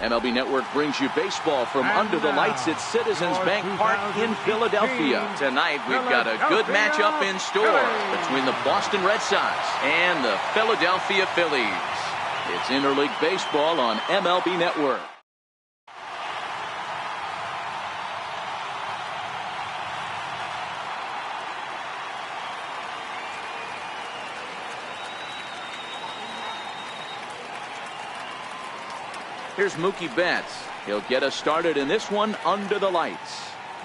A: MLB Network brings you baseball from under the lights at Citizens Bank Park in Philadelphia. Tonight, we've got a good matchup in store between the Boston Red Sox and the Philadelphia Phillies. It's interleague baseball on MLB Network. Here's Mookie Betts. He'll get us started in this one under the lights.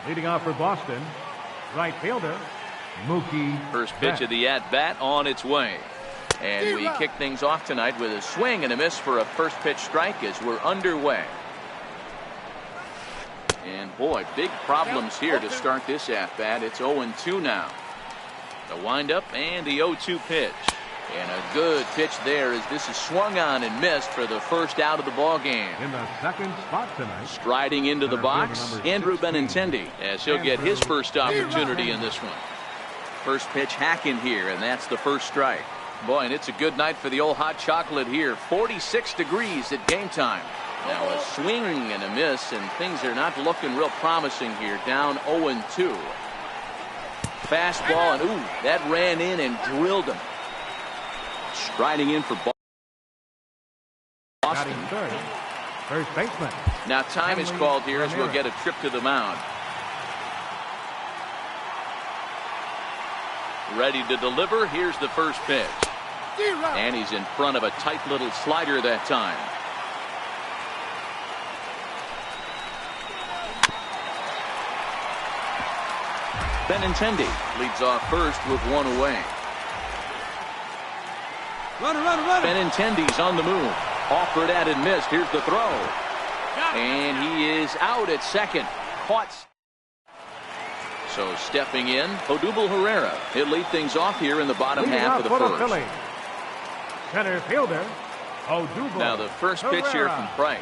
B: Leading off for Boston, right fielder, Mookie
A: First pitch
B: Betts.
A: of the at-bat on its way. And we kick things off tonight with a swing and a miss for a first pitch strike as we're underway. And boy, big problems here to start this at-bat. It's 0-2 now. The windup and the 0-2 pitch. And a good pitch there as this is swung on and missed for the first out of the ball game.
B: In the second spot tonight,
A: Striding into the box, Andrew Benintendi, as he'll get his first opportunity in this one. First pitch hacking here, and that's the first strike. Boy, and it's a good night for the old hot chocolate here. 46 degrees at game time. Now a swing and a miss, and things are not looking real promising here. Down 0-2. Fastball, and ooh, that ran in and drilled him. Striding in for Boston.
B: third, first baseman.
A: Now time is called here as we'll get a trip to the mound. Ready to deliver. Here's the first pitch. And he's in front of a tight little slider that time. Benintendi leads off first with one away.
E: Runner.
A: Benintendi's on the move. Offered at and missed. Here's the throw. And he is out at second. Caught. So stepping in, Odubel Herrera. He'll lead things off here in the bottom half of the first.
B: Phillies, center fielder, Odubel.
A: Now the first pitch here from Price.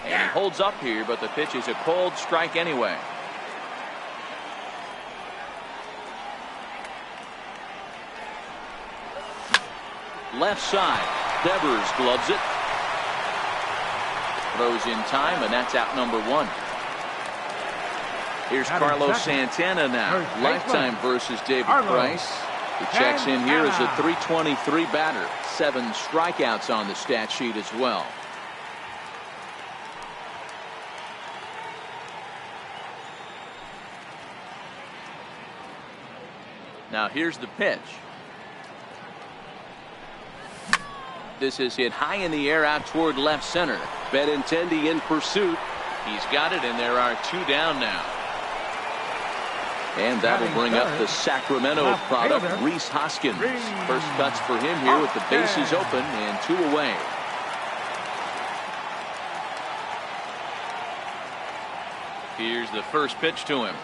A: And he holds up here, but the pitch is a cold strike anyway. Left side. Devers gloves it. Throws in time, and that's out number one. Here's Carlos Santana now. Lifetime versus David Price. He checks in here as a .323 batter. 7 strikeouts on the stat sheet as well. Now here's the pitch. This is hit high in the air out toward left center. Benintendi in pursuit. He's got it, and there are 2 down now. And that'll bring up the Sacramento product, Rhys Hoskins. First cuts for him here with the bases open and 2 away. Here's the first pitch to him.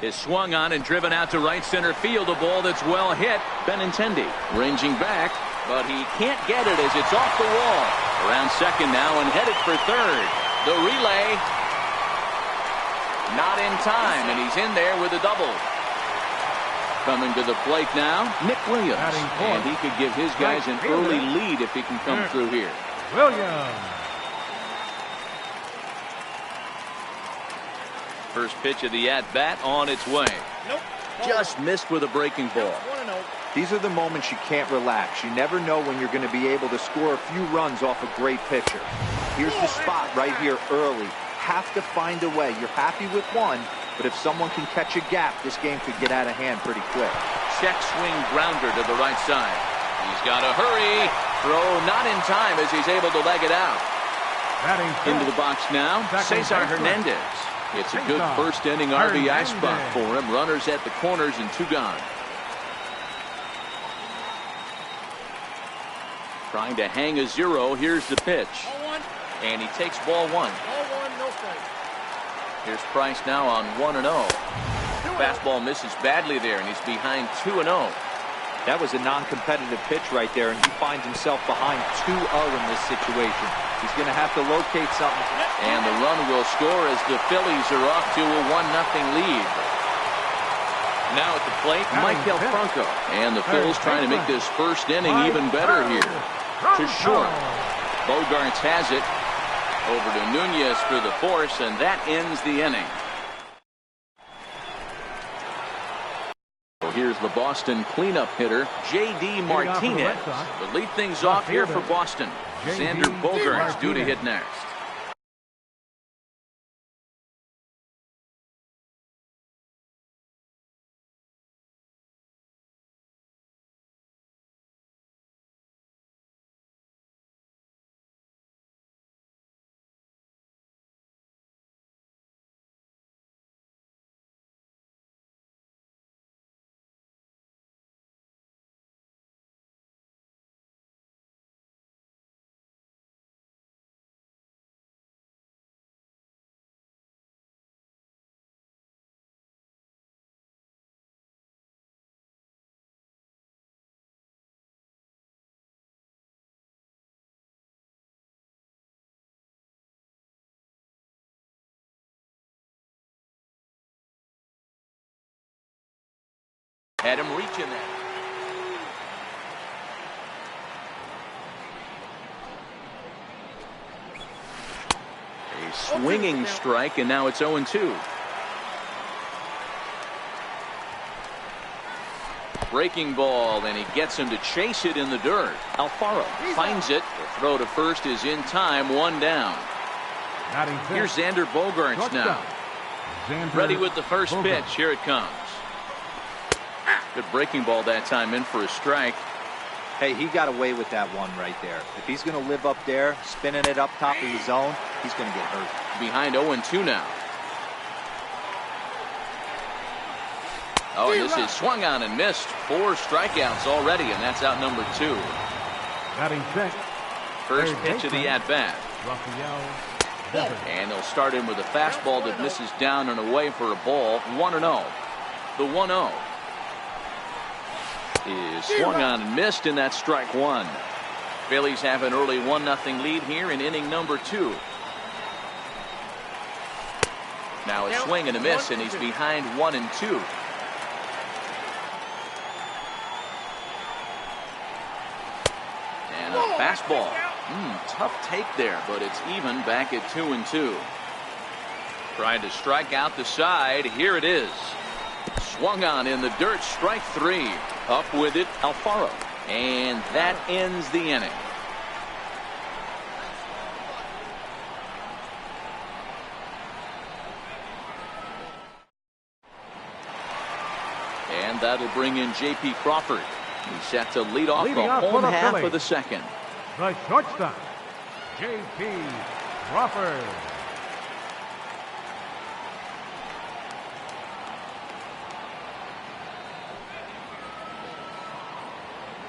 A: Is swung on and driven out to right center field. A ball that's well hit. Benintendi ranging back, but he can't get it as it's off the wall. Around second now and headed for third. The relay. Not in time, and he's in there with a double. Coming to the plate now, Nick Williams. And he could give his guys an early lead if he can come through here.
B: Williams.
A: First pitch of the at-bat on its way. Just missed with a breaking ball.
D: These are the moments you can't relax. You never know when you're going to be able to score a few runs off a great pitcher. Here's the spot right here early. Have to find a way. You're happy with one, but if someone can catch a gap, this game could get out of hand pretty quick.
A: Check swing grounder to the right side. He's got to hurry. Throw not in time as he's able to leg it out. Into the box now, Cesar Hernandez. It's a good first inning RBI spot for him. Runners at the corners and 2 gone. Trying to hang a 0. Here's the pitch. And he takes ball 1. Here's Price now on 1-0. Fastball misses badly there, and he's behind 2-0.
D: That was a non-competitive pitch right there, and he finds himself behind 2-0 in this situation. He's going to have to locate something.
A: And the run will score as the Phillies are off to a 1-0 lead. Now at the plate, Michael Franco. And the Phils trying to make this first inning even better here. To short. Bogarts has it. Over to Nunez for the force, and that ends the inning. So here's the Boston cleanup hitter, J.D. Martinez. To lead things off here for Boston, Xander Bogaerts due to hit next. Had him reaching that. A swinging strike, and now it's 0-2. Breaking ball, and he gets him to chase it in the dirt. Alfaro finds it. The throw to first is in time, one down. Here's Xander Bogaerts now. Ready with the first pitch. Here it comes. Good breaking ball that time, in for a strike.
D: Hey, he got away with that one right there. If he's going to live up there, spinning it up top of the zone, he's going to get hurt.
A: Behind 0-2 now. Oh, and this is swung on and missed. 4 strikeouts already, and that's out number 2. First pitch of the at-bat. And they'll start him with a fastball that misses down and away for a ball. 1-0. The 1-0 is swung on and missed, and that's strike 1. Phillies have an early 1-0 lead here in inning number 2. Now a swing and a miss, and he's behind 1-2. And a fastball. Tough take there, but it's even back at 2-2. Trying to strike out the side. Here it is. Swung on in the dirt, strike 3. Up with it, Alfaro. And that ends the inning. And that'll bring in J.P. Crawford. He's set to lead off the home half of the second.
B: The shortstop, J.P. Crawford.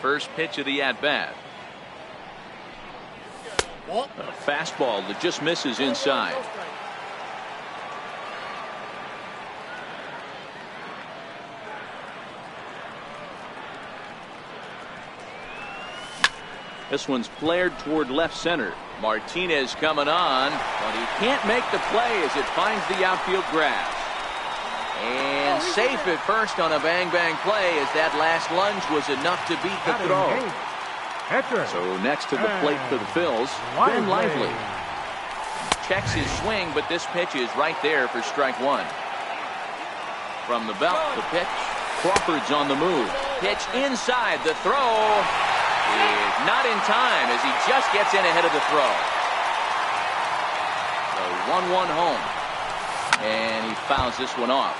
A: First pitch of the at-bat. A fastball that just misses inside. This one's flared toward left center. Martinez coming on, but he can't make the play as it finds the outfield grass. And safe at first on a bang-bang play, as that last lunge was enough to beat the throw. So next to the plate for the Phils, Ben Lively. Checks his swing, but this pitch is right there for strike 1. From the belt, the pitch. Crawford's on the move. Pitch inside. The throw is not in time as he just gets in ahead of the throw. So 1-1 home. And he fouls this one off.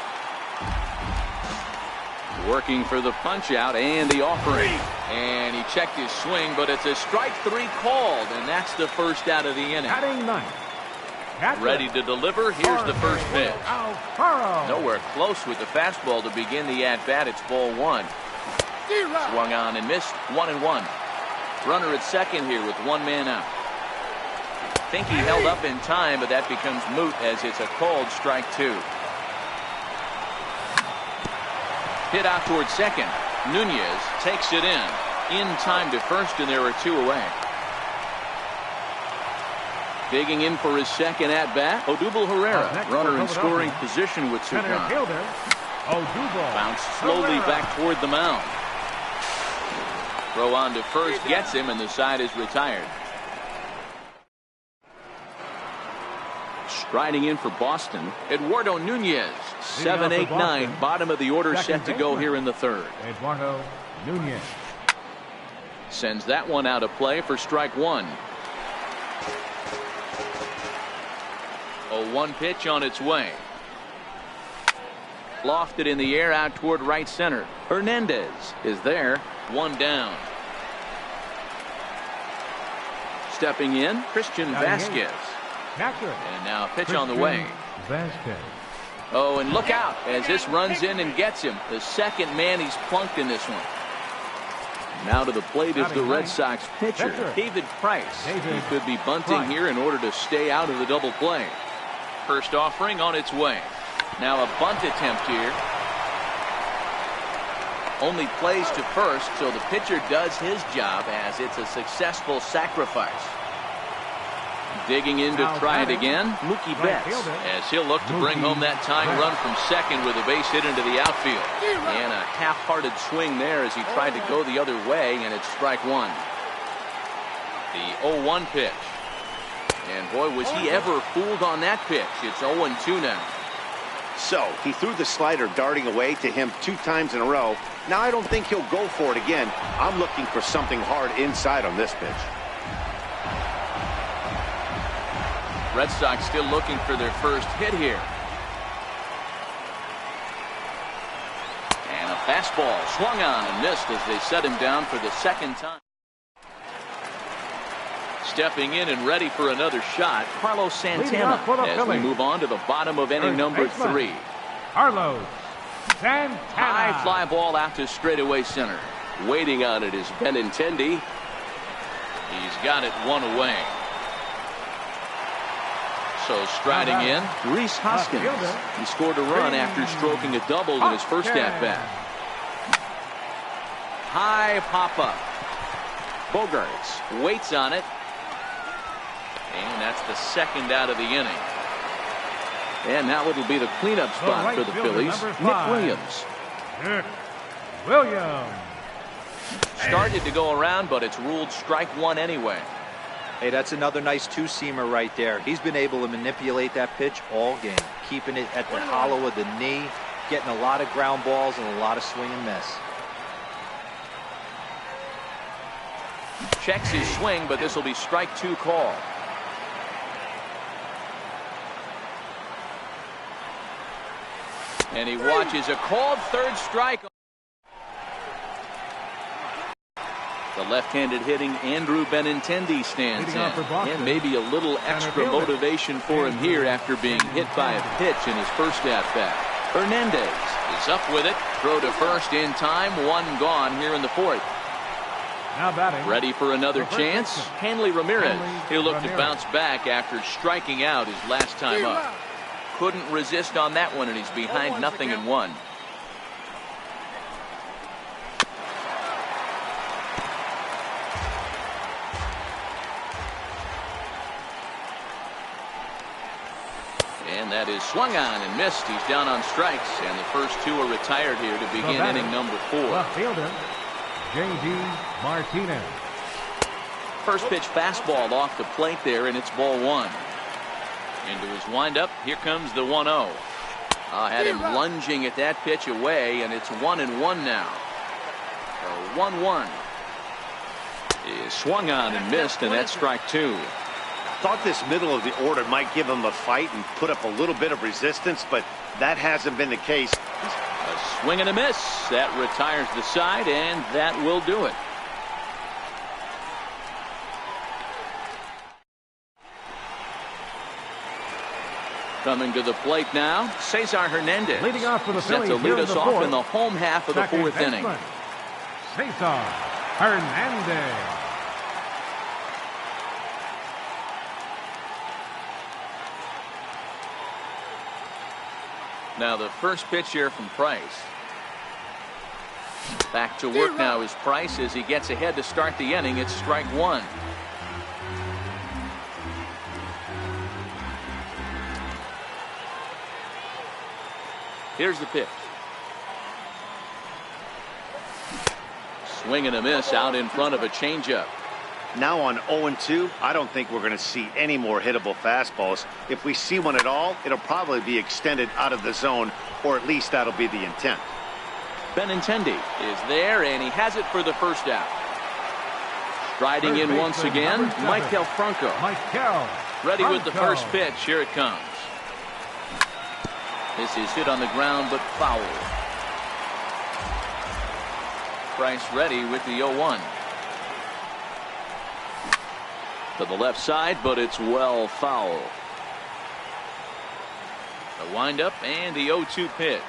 A: Working for the punch out and the offering. And he checked his swing, but it's a strike 3 called, and that's the first out of the inning. Ready to deliver. Here's the first pitch. Nowhere close with the fastball to begin the at-bat. It's ball 1. Swung on and missed. 1-1. Runner at second here with 1 man out. Think he held up in time, but that becomes moot as it's a called strike 2. Hit out towards second. Nunez takes it in time to first, and there are 2 away. Digging in for his second at bat, Odubel Herrera. Runner in scoring position with 2 gone.
B: Odubel.
A: Bounce slowly
B: Herrera.
A: back toward the mound. Throw on to first gets him, and the side is retired. Striding in for Boston, Eduardo Nunez. 7, 8, 9, bottom of the order, set to go here in the third.
B: Eduardo Nunez.
A: Sends that one out of play for strike one. 0-1 pitch on its way. Lofted in the air out toward right center. Hernandez is there. One down. Stepping in, Christian Vasquez.
B: Catcher.
A: And now a pitch on the way.
B: Vasquez.
A: Oh, and look out as this runs in and gets him. The second man he's plunked in this one. Now to the plate is the Red Sox pitcher, David Price. He could be bunting here in order to stay out of the double play. First offering on its way. Now a bunt attempt here. Only plays to first, so the pitcher does his job as it's a successful sacrifice. Digging in to try it again, Mookie Betts, as he'll look to bring home that tying run from second with a base hit into the outfield. And a half-hearted swing there as he tried to go the other way, and it's strike one. The 0-1 pitch. And boy, was he ever fooled on that pitch. It's 0-2 now.
C: So he threw the slider darting away to him 2 times in a row. Now I don't think he'll go for it again. I'm looking for something hard inside on this pitch.
A: Red Sox still looking for their first hit here. And a fastball swung on and missed as they set him down for the second time. Stepping in and ready for another shot, Carlos Santana, as we move on to the bottom of inning number 3.
B: Carlos Santana.
A: High fly ball out to straightaway center. Waiting on it is Benintendi. He's got it one away. So striding in, Rhys Hoskins. He scored a run after stroking a double in his first at-bat. High pop-up. Bogarts waits on it. And that's the second out of the inning. And now it'll be the cleanup spot for the Phillies. Nick Williams.
B: Nick Williams.
A: Started to go around, but it's ruled strike one anyway.
D: Hey, that's another nice two-seamer right there. He's been able to manipulate that pitch all game, keeping it at the hollow of the knee, getting a lot of ground balls and a lot of swing and miss.
A: Checks his swing, but this will be strike two call. And he watches a called third strike. The left-handed hitting Andrew Benintendi stands in. And maybe a little extra motivation for him here after being hit by a pitch in his first at-bat. Hernandez is up with it. Throw to first in time. One gone here in the fourth.
B: Now batting.
A: Ready for another chance? Hanley Ramirez. He'll look to bounce back after striking out his last time up. Couldn't resist on that one, and he's behind 0-1. And that is swung on and missed. He's down on strikes, and the first two are retired here to begin inning number 4.
B: Left fielder, J.D. Martinez.
A: First pitch fastball off the plate there, and it's ball one. Into his windup, here comes the 1-0. Had him lunging at that pitch away, and it's 1-1 now. 1-1. Is swung on and missed, and that's strike two.
C: Thought this middle of the order might give him a fight and put up a little bit of resistance, but that hasn't been the case.
A: A swing and a miss. That retires the side, and that will do it. Coming to the plate now, Cesar Hernandez.
B: Leading off for the
A: set to lead us off in the home half of the fourth inning.
B: Cesar Hernandez.
A: Now the first pitch here from Price. Back to work now is Price as he gets ahead to start the inning. It's strike one. Here's the pitch. Swing and a miss out in front of a changeup.
C: Now on 0-2, I don't think we're going to see any more hittable fastballs. If we see one at all, it'll probably be extended out of the zone, or at least that'll be the intent.
A: Benintendi is there, and he has it for the first out. Striding in once again, Michael Franco. Ready with the first pitch. Here it comes. This is hit on the ground, but foul. Price ready with the 0-1. To the left side, but it's well foul. The windup and the 0-2 pitch.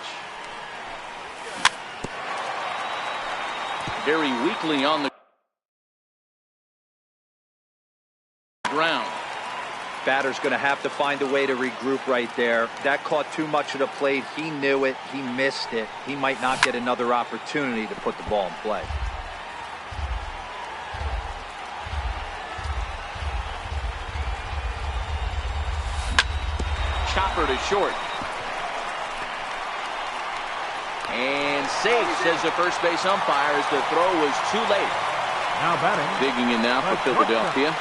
A: Very weakly on the ground.
D: Batter's going to have to find a way to regroup right there. That caught too much of the plate. He knew it. He missed it. He might not get another opportunity to put the ball in play.
A: Chopper to short. And safe, says the first base umpire, as the throw was too late.
B: Now batting.
A: Digging in now for Philadelphia.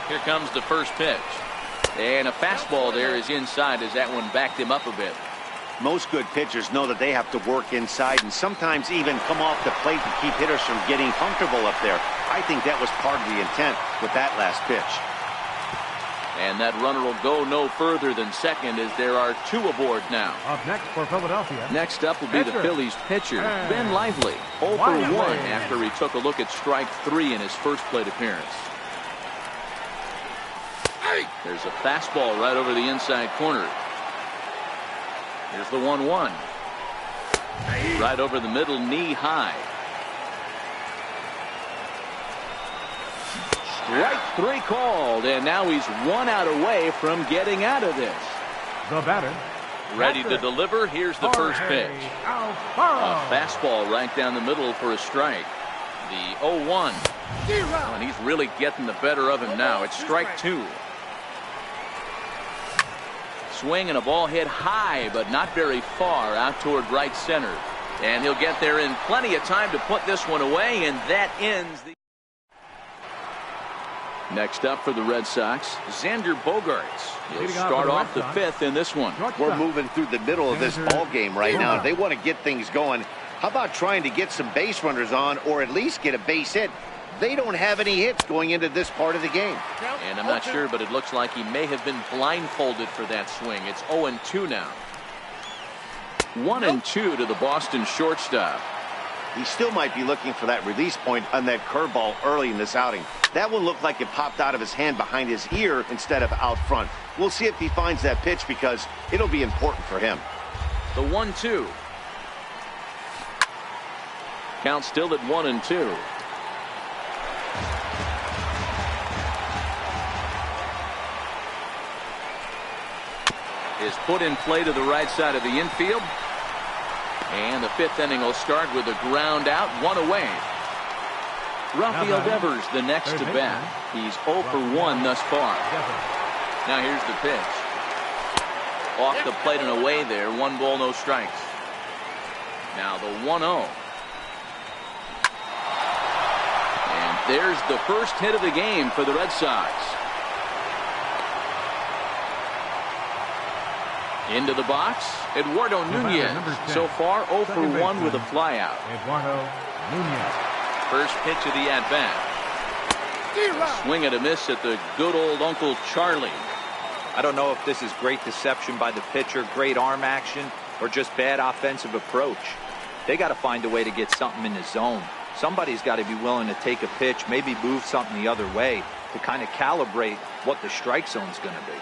A: Here comes the first pitch. And a fastball there is inside as that one backed him up a bit.
C: Most good pitchers know that they have to work inside and sometimes even come off the plate to keep hitters from getting comfortable up there. I think that was part of the intent with that last pitch.
A: And that runner will go no further than second as there are two aboard now.
B: Up next for Philadelphia.
A: Next up will be the Phillies pitcher, Ben Lively. 0 for 1 after he took a look at strike 3 in his first plate appearance. There's a fastball right over the inside corner. Here's the 1-1. Right over the middle, knee high. Strike 3 called, and now he's 1 out away from getting out of this.
B: The batter.
A: Ready to deliver. Here's the first pitch. A fastball right down the middle for a strike. The 0-1. And he's really getting the better of him now. It's strike 2. Swing and a ball hit high, but not very far out toward right center. And he'll get there in plenty of time to put this one away, and that ends the... Next up for the Red Sox, Xander Bogaerts. He'll start off the 5th in this one.
C: We're moving through the middle of this ball game right now. If they want to get things going, how about trying to get some base runners on or at least get a base hit? They don't have any hits going into this part of the game.
A: And I'm not sure, but it looks like he may have been blindfolded for that swing. It's 0-2 now. 1-2 to the Boston shortstop.
C: He still might be looking for that release point on that curveball early in this outing. That one looked like it popped out of his hand behind his ear instead of out front. We'll see if he finds that pitch because it'll be important for him.
A: The 1-2. Count still at 1-2. Is put in play to the right side of the infield. And the 5th inning will start with a ground out, 1 away. Rafael Devers the next to bat. He's 0 for 1 thus far. Now here's the pitch. Off the plate and away there. 1 ball, no strikes. Now the 1-0. And there's the first hit of the game for the Red Sox. Into the box, Eduardo Nunez. So far, 0 for 1 with a flyout.
B: Eduardo Nunez.
A: First pitch of the at-bat. Swing and a miss at the good old Uncle Charlie.
D: I don't know if this is great deception by the pitcher, great arm action, or just bad offensive approach. They got to find a way to get something in the zone. Somebody's got to be willing to take a pitch, maybe move something the other way to kind of calibrate what the strike zone's going to be.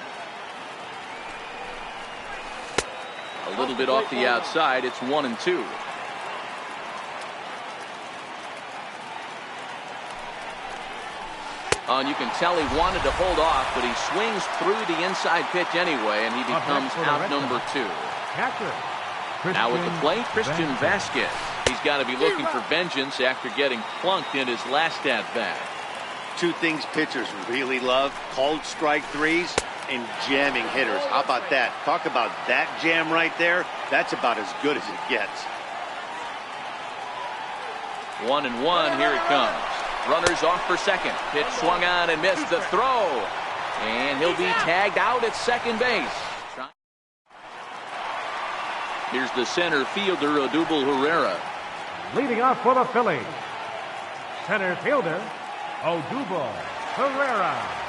A: A little bit off the outside. It's 1-2. And you can tell he wanted to hold off, but he swings through the inside pitch anyway, and he becomes out number 2. Now at the plate, Christian Vasquez. He's got to be looking for vengeance after getting plunked in his last at-bat.
C: Two things pitchers really love: called strike threes and jamming hitters. How about that? Talk about that jam right there. That's about as good as it gets.
A: 1-1. Here it comes. Runners off for second. Pitch swung on and missed the throw. And he'll be tagged out at second base. Here's the center fielder, Odubel Herrera.
B: Leading off for the Phillies, center fielder, Odubel Herrera.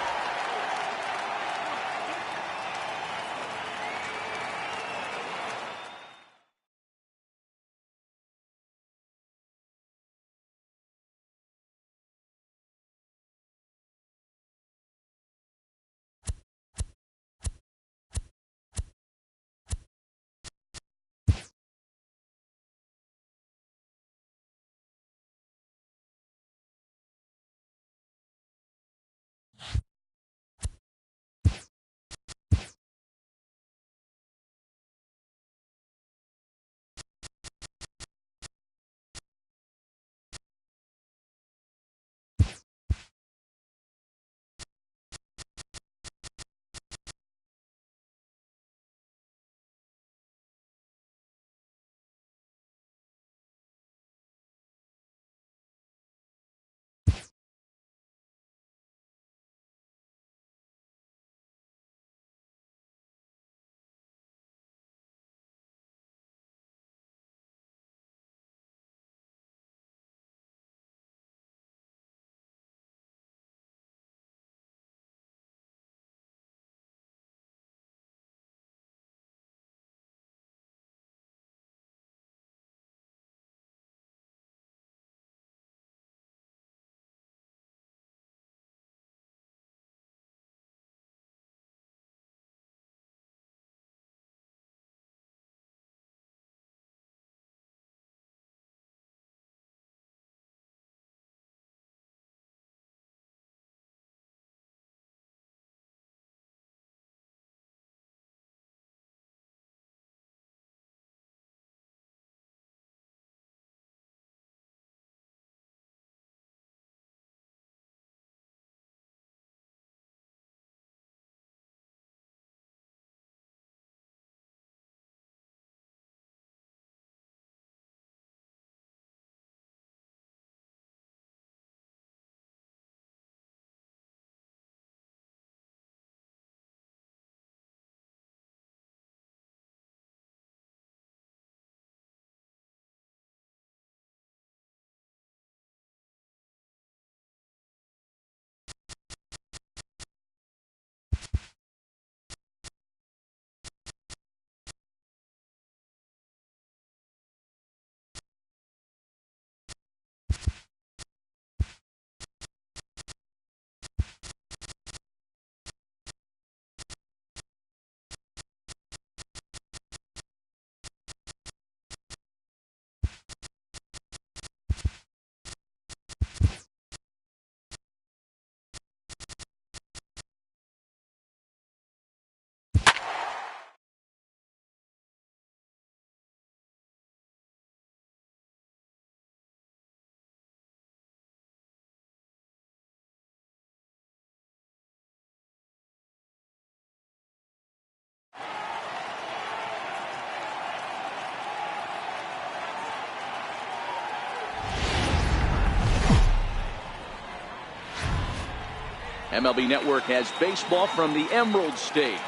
A: MLB Network has baseball from the Emerald State.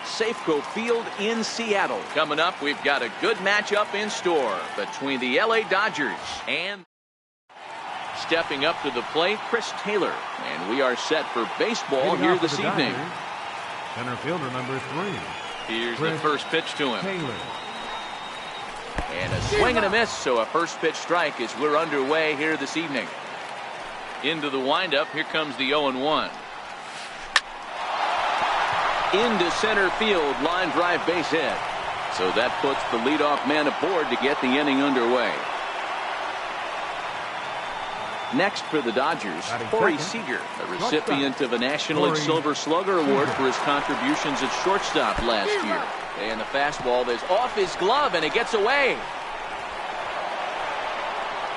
A: Safeco Field in Seattle. Coming up, we've got a good matchup in store between the LA Dodgers and stepping up to the plate, Chris Taylor. And we are set for baseball here this evening.
B: Center fielder number 3.
A: Here's the first pitch to him.
B: Taylor.
A: And a swing and a miss, so a first pitch strike as we're underway here this evening. Into the windup, here comes the 0-1. Into center field, line drive base hit. So that puts the leadoff man aboard to get the inning underway. Next for the Dodgers, Corey Seager, a recipient of a National League Silver Slugger Award for his contributions at shortstop last year. And the fastball is off his glove, and it gets away.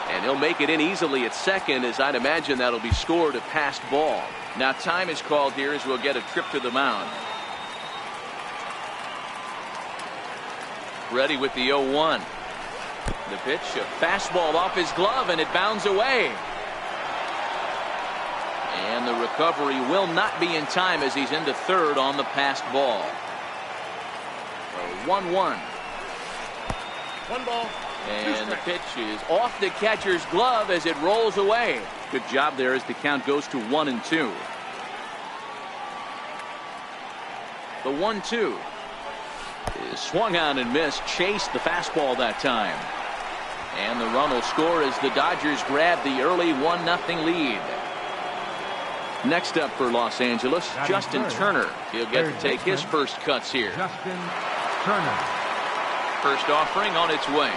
A: And he'll make it in easily at second, as I'd imagine that'll be scored a passed ball. Now time is called here as we'll get a trip to the mound. Ready with the 0-1. The pitch, a fastball off his glove, and it bounds away. And the recovery will not be in time as he's into third on the passed ball. 1-1.
E: 1 ball.
A: And the pitch is off the catcher's glove as it rolls away. Good job there as the count goes to 1-2. The 1-2 is swung on and missed. Chased the fastball that time. And the run will score as the Dodgers grab the early 1-0 lead. Next up for Los Angeles, Justin Turner. He'll get to take his first cuts here.
B: Justin Turner.
A: First offering on its way.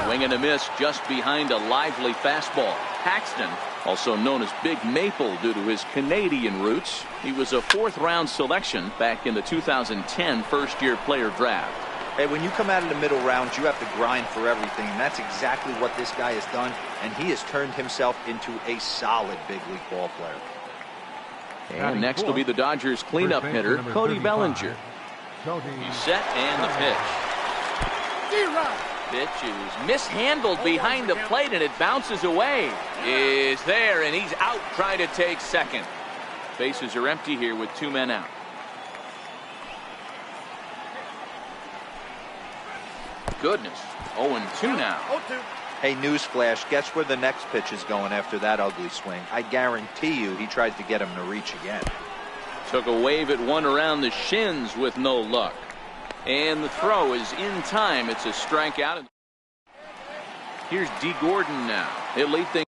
A: Swing and a miss just behind a lively fastball. Paxton, also known as Big Maple due to his Canadian roots. He was a 4th-round selection back in the 2010 first-year player draft.
D: Hey, when you come out of the middle rounds, you have to grind for everything, and that's exactly what this guy has done, and he has turned himself into a solid big league ball player.
A: And next will be the Dodgers cleanup hitter, Cody Bellinger. He's set, and the pitch. Pitch is mishandled behind the plate, and it bounces away. Is there, and he's out trying to take second. Bases are empty here with 2 men out. Goodness, 0-2 now.
D: Hey, newsflash, guess where the next pitch is going after that ugly swing? I guarantee you he tries to get him to reach again.
A: Took a wave at one around the shins with no luck. And the throw is in time. It's a strikeout. Here's D. Gordon now. He'll lead things.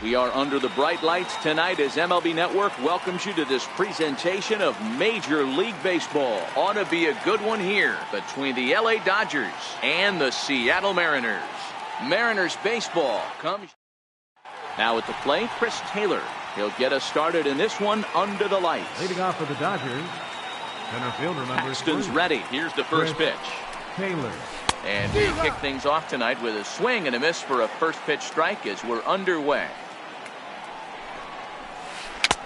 A: We are under the bright lights tonight as MLB Network welcomes you to this presentation of Major League Baseball. Ought to be a good one here between the LA Dodgers and the Seattle Mariners. Mariners baseball comes now at the plate. Chris Taylor. He'll get us started in this one under the lights.
B: Leading off for the Dodgers, Center fielder number
A: Paxton's
B: 3.
A: ready. Here's the first pitch.
B: Taylor.
A: And we kick things off tonight with a swing and a miss for a first pitch strike as we're underway.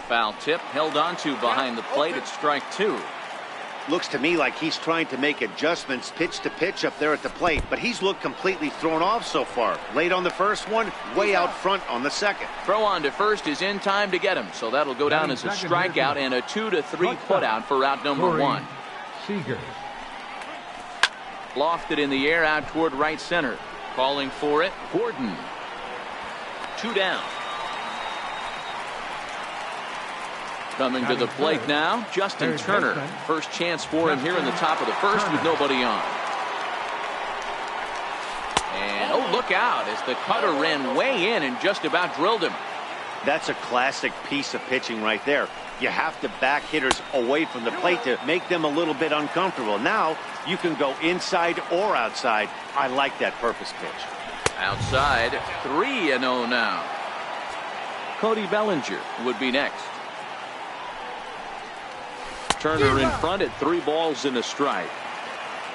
A: Foul tip held on to behind the plate at strike 2.
C: Looks to me like he's trying to make adjustments pitch to pitch up there at the plate, but he's looked completely thrown off so far. Late on the first one, way out front on the second.
A: Throw on to first is in time to get him, so that'll go down as a strikeout and a 2-3 putout for out number 1.
B: Seager.
A: Lofted in the air out toward right center. Calling for it, Gordon. 2 down. Coming to the plate now, Justin Turner. First chance for him here in the top of the first with nobody on. And oh, look out as the cutter ran way in and just about drilled him.
C: That's a classic piece of pitching right there. You have to back hitters away from the plate to make them a little bit uncomfortable. Now you can go inside or outside. I like that purpose pitch.
A: Outside, 3-0 now. Cody Bellinger would be next. Turner in front at 3 balls and a strike.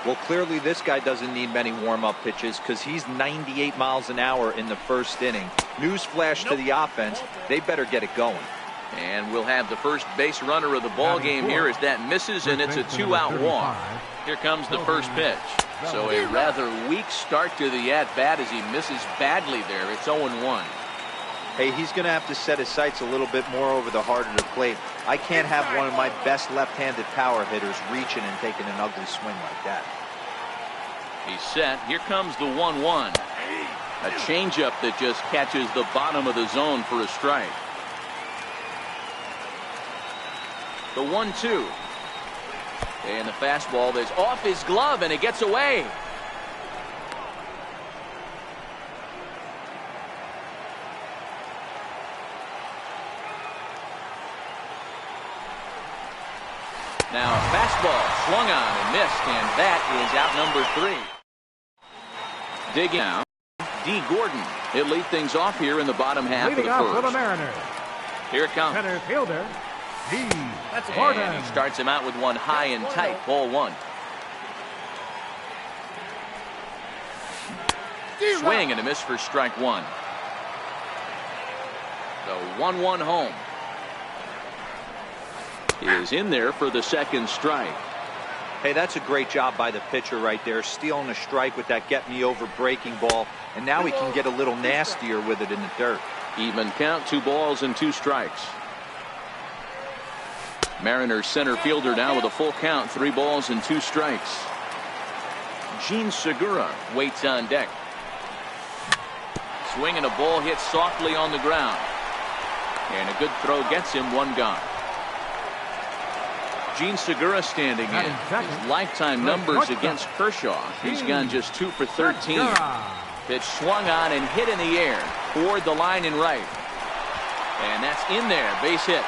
D: Well, clearly this guy doesn't need many warm-up pitches because he's 98 miles an hour in the first inning. Newsflash to the offense, they better get it going.
A: And we'll have the first base runner of the ball game here as that misses, and it's a 2-out walk. Here comes the first pitch. So a rather weak start to the at-bat as he misses badly there. It's 0-1.
D: Hey, he's going to have to set his sights a little bit more over the heart of the plate. I can't have one of my best left-handed power hitters reaching and taking an ugly swing like that.
A: He's set. Here comes the 1-1. A changeup that just catches the bottom of the zone for a strike. The 1-2. And the fastball that's off his glove, and it gets away. Now a fastball swung on and missed, and that is out number 3. Digging out, D. Gordon. He'll lead things off here in the bottom half
B: Leading
A: of the
B: off for
A: first.
B: the Mariners.
A: Here it comes.
B: Center fielder, D.
A: Gordon. And he starts him out with one high and tight. Ball 1. Swing and a miss for strike 1. The 1-1 home is in there for the second strike.
D: Hey, that's a great job by the pitcher right there, stealing a strike with that get-me-over breaking ball, and now he can get a little nastier with it in the dirt.
A: Even count, 2 balls and 2 strikes. Mariners center fielder now with a full count, 3 balls and 2 strikes. Gene Segura waits on deck. Swing and a ball hit softly on the ground. And a good throw gets him 1 gone. Gene Segura standing in. His lifetime numbers against Kershaw. He's gone just 2 for 13. Pitch swung on and hit in the air toward the line and right. And that's in there. Base hit.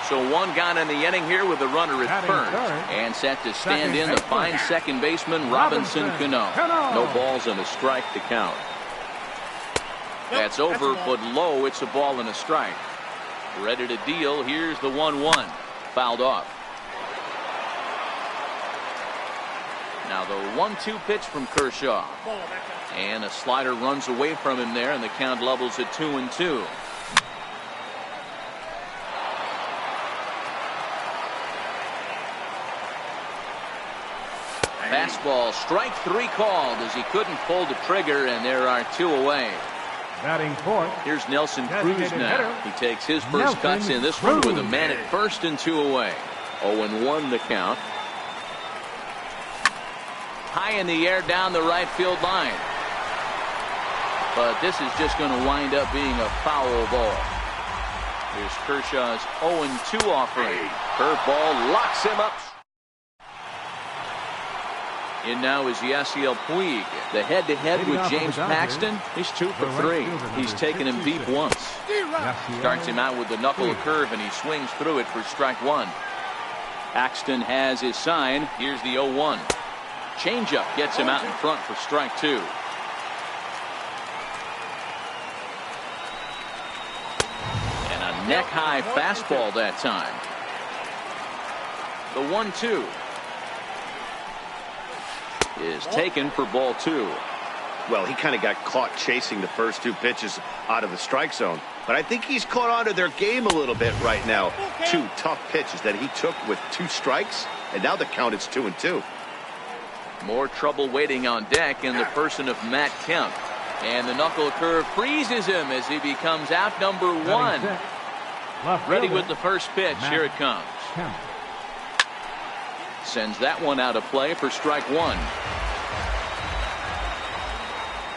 A: So 1 gone in the inning here with the runner at first. And set to stand in the fine second baseman Robinson Cano. No balls and a strike to count. That's over, but low. It's a ball and a strike. Ready to deal. Here's the 1-1. Fouled off. Now the 1-2 pitch from Kershaw. And a slider runs away from him there, and the count levels at 2-2. Fastball, strike 3 called as he couldn't pull the trigger, and there are 2 away.
B: Batting fourth.
A: Here's Nelson Cruz now. He takes his first cuts in this one with a man at first and 2 away. 0-1 the count. High in the air down the right field line. But this is just going to wind up being a foul ball. Here's Kershaw's 0-2 offering. Curveball locks him up. In now is Yasiel Puig. The head-to-head with James Paxton. He's 2 for 3. He's taken him deep once. Starts him out with the knuckle curve, and he swings through it for strike 1. Paxton has his sign. Here's the 0-1. Changeup gets him out in front for strike 2. And Neck-high fastball that time. The 1-2 is taken for ball 2.
C: Well, he kind of got caught chasing the first 2 pitches out of the strike zone. But I think he's caught on to their game a little bit right now. 2 tough pitches that he took with 2 strikes, and now the count is 2-2.
A: More trouble waiting on deck in the person of Matt Kemp. And the knuckle curve freezes him as he becomes out number 1. Ready with the first pitch. Here it comes. Sends that one out of play for strike 1.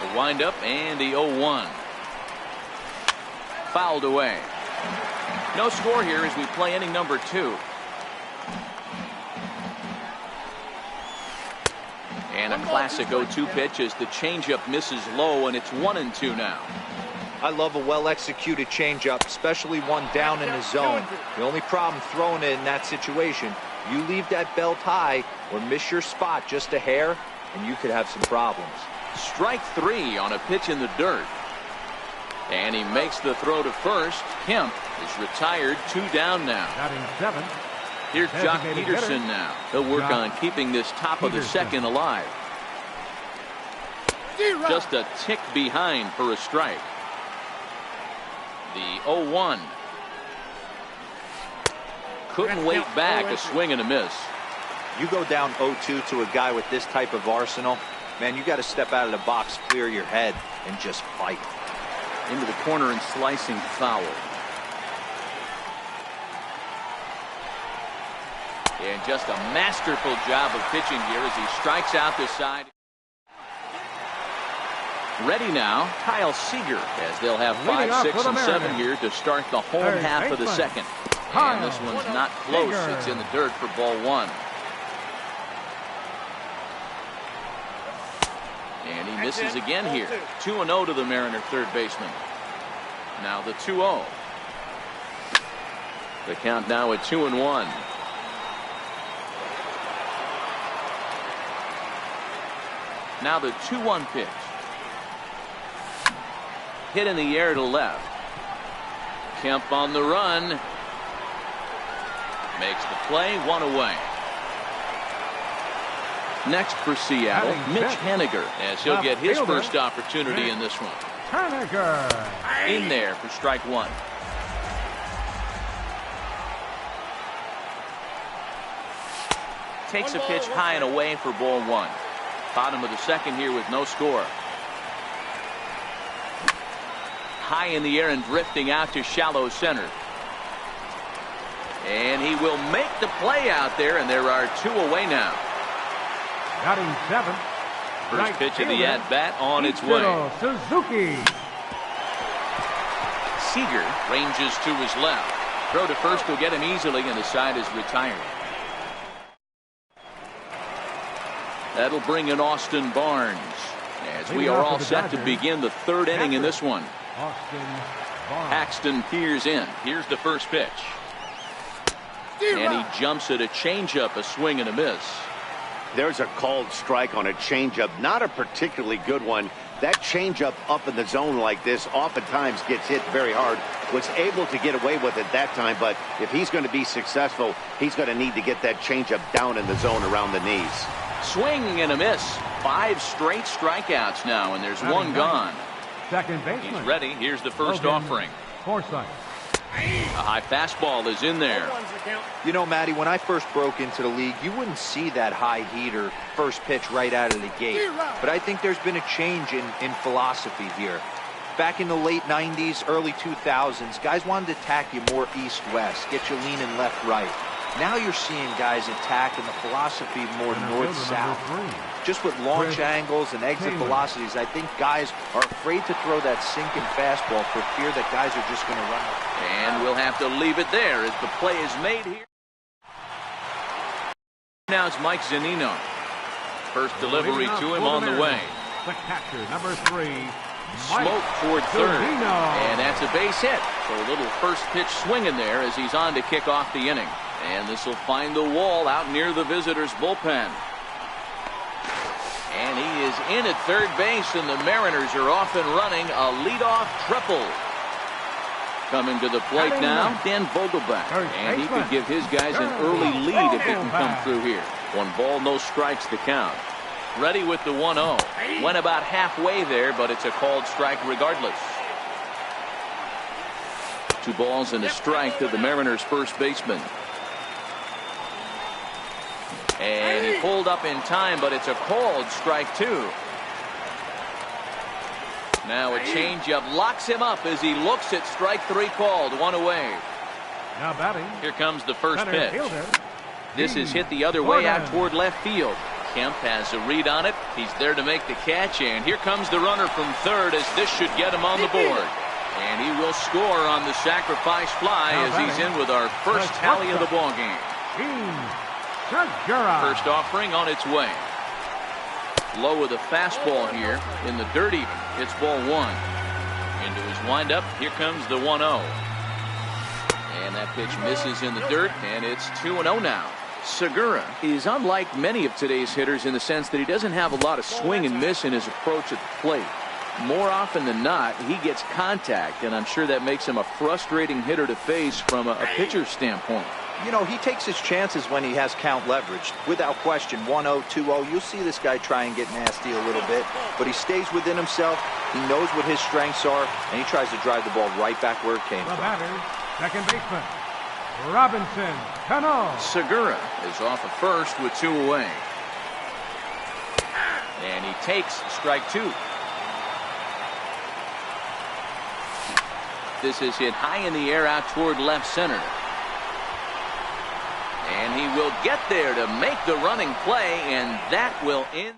A: The windup and the 0-1. Fouled away. No score here as we play inning number 2. And a classic 0-2 pitch as the changeup misses low, and it's 1-2 now.
D: I love a well-executed changeup, especially one down in the zone. The only problem throwing it in that situation, you leave that belt high or miss your spot just a hair, and you could have some problems.
A: Strike 3 on a pitch in the dirt. And he makes the throw to first. Kemp is retired, 2 down now.
B: Batting 7.
A: Here's Jock Peterson now. He'll work on keeping this top of the second alive. Just a tick behind for a strike. The 0-1. Couldn't wait back. A swing and a miss.
D: You go down 0-2 to a guy with this type of arsenal, man, you got to step out of the box, clear your head, and just fight.
A: Into the corner and slicing foul. And just a masterful job of pitching here as he strikes out the side. Ready now, Kyle Seager, as they'll have 5, 6, and 7 here to start the home half of the second. And this one's not close. It's in the dirt for ball 1. And he misses again here. 2-0 to the Mariner third baseman. Now the 2-0. The count now at 2-1. Now the 2-1 pitch. Hit in the air to left. Kemp on the run. Makes the play, 1 away. Next for Seattle, Mitch Haniger, as he'll get his first opportunity in this one.
B: Haniger
A: in there for strike 1. Takes a pitch high and away for ball 1. Bottom of the second here with no score. High in the air and drifting out to shallow center. And he will make the play out there, and there are 2 away now.
B: Batting 7.
A: First pitch of the at-bat on its way.
B: Suzuki.
A: Seager ranges to his left. Throw to first will get him easily, and the side is retired. That'll bring in Austin Barnes, as we are all set to begin the 3rd inning in this one. Paxton peers in. Here's the first pitch. And he jumps at a changeup, a swing and a miss.
C: There's a called strike on a changeup, not a particularly good one. That changeup up in the zone like this oftentimes gets hit very hard. Was able to get away with it that time, but if he's going to be successful, he's going to need to get that changeup down in the zone around the knees.
A: Swing and a miss. 5 straight strikeouts now, and there's 1 gone.
B: Second baseman.
A: He's ready. Here's the first offering.
B: Forsythe.
A: A high fastball is in there.
D: You know, Matty, when I first broke into the league, you wouldn't see that high heater first pitch right out of the gate. But I think there's been a change in philosophy here. Back in the late 90s, early 2000s, guys wanted to attack you more east-west, get you leaning left-right. Now you're seeing guys attack in the philosophy more north-south. Just with launch angles and exit velocities, I think guys are afraid to throw that sinking fastball for fear that guys are just going to run it.
A: And we'll have to leave it there as the play is made here. Now it's Mike Zunino. First delivery to him on the way.
B: The catcher, number 3.
A: Smoke toward third. And that's a base hit. So a little first pitch swinging there as he's on to kick off the inning. And this will find the wall out near the visitors' bullpen. And he is in at third base, and the Mariners are off and running a leadoff triple. Coming to the plate now, Dan Vogelback. And he could give his guys an early lead if he can come through here. 1 ball, no strikes to count. Ready with the 1-0. Went about halfway there, but it's a called strike regardless. 2 balls and a strike to the Mariners' first baseman. And he pulled up in time, but it's a called strike 2. Now a changeup locks him up as he looks at strike 3 called. 1 away.
B: Now batting.
A: Here comes the first pitch.
B: Fielder.
A: This is hit the other way out toward left field. Kemp has a read on it. He's there to make the catch, and here comes the runner from third as this should get him on the board. And he will score on the sacrifice fly as he's in with our first tally of the ballgame. First offering on its way. Low with a fastball here in the dirt even. It's ball 1. Into his windup. Here comes the 1-0. And that pitch misses in the dirt, and it's 2-0 now. Segura is unlike many of today's hitters in the sense that he doesn't have a lot of swing and miss in his approach at the plate. More often than not, he gets contact, and I'm sure that makes him a frustrating hitter to face from a pitcher's standpoint.
D: You know, he takes his chances when he has count leverage. Without question, 1-0, 2-0, you'll see this guy try and get nasty a little bit, but he stays within himself. He knows what his strengths are, and he tries to drive the ball right back where it came from.
B: Batter, second baseman, Robinson Cano.
A: Segura is off at first with 2 away. And he takes strike 2. This is hit high in the air out toward left center. And he will get there to make the running play, and that will end.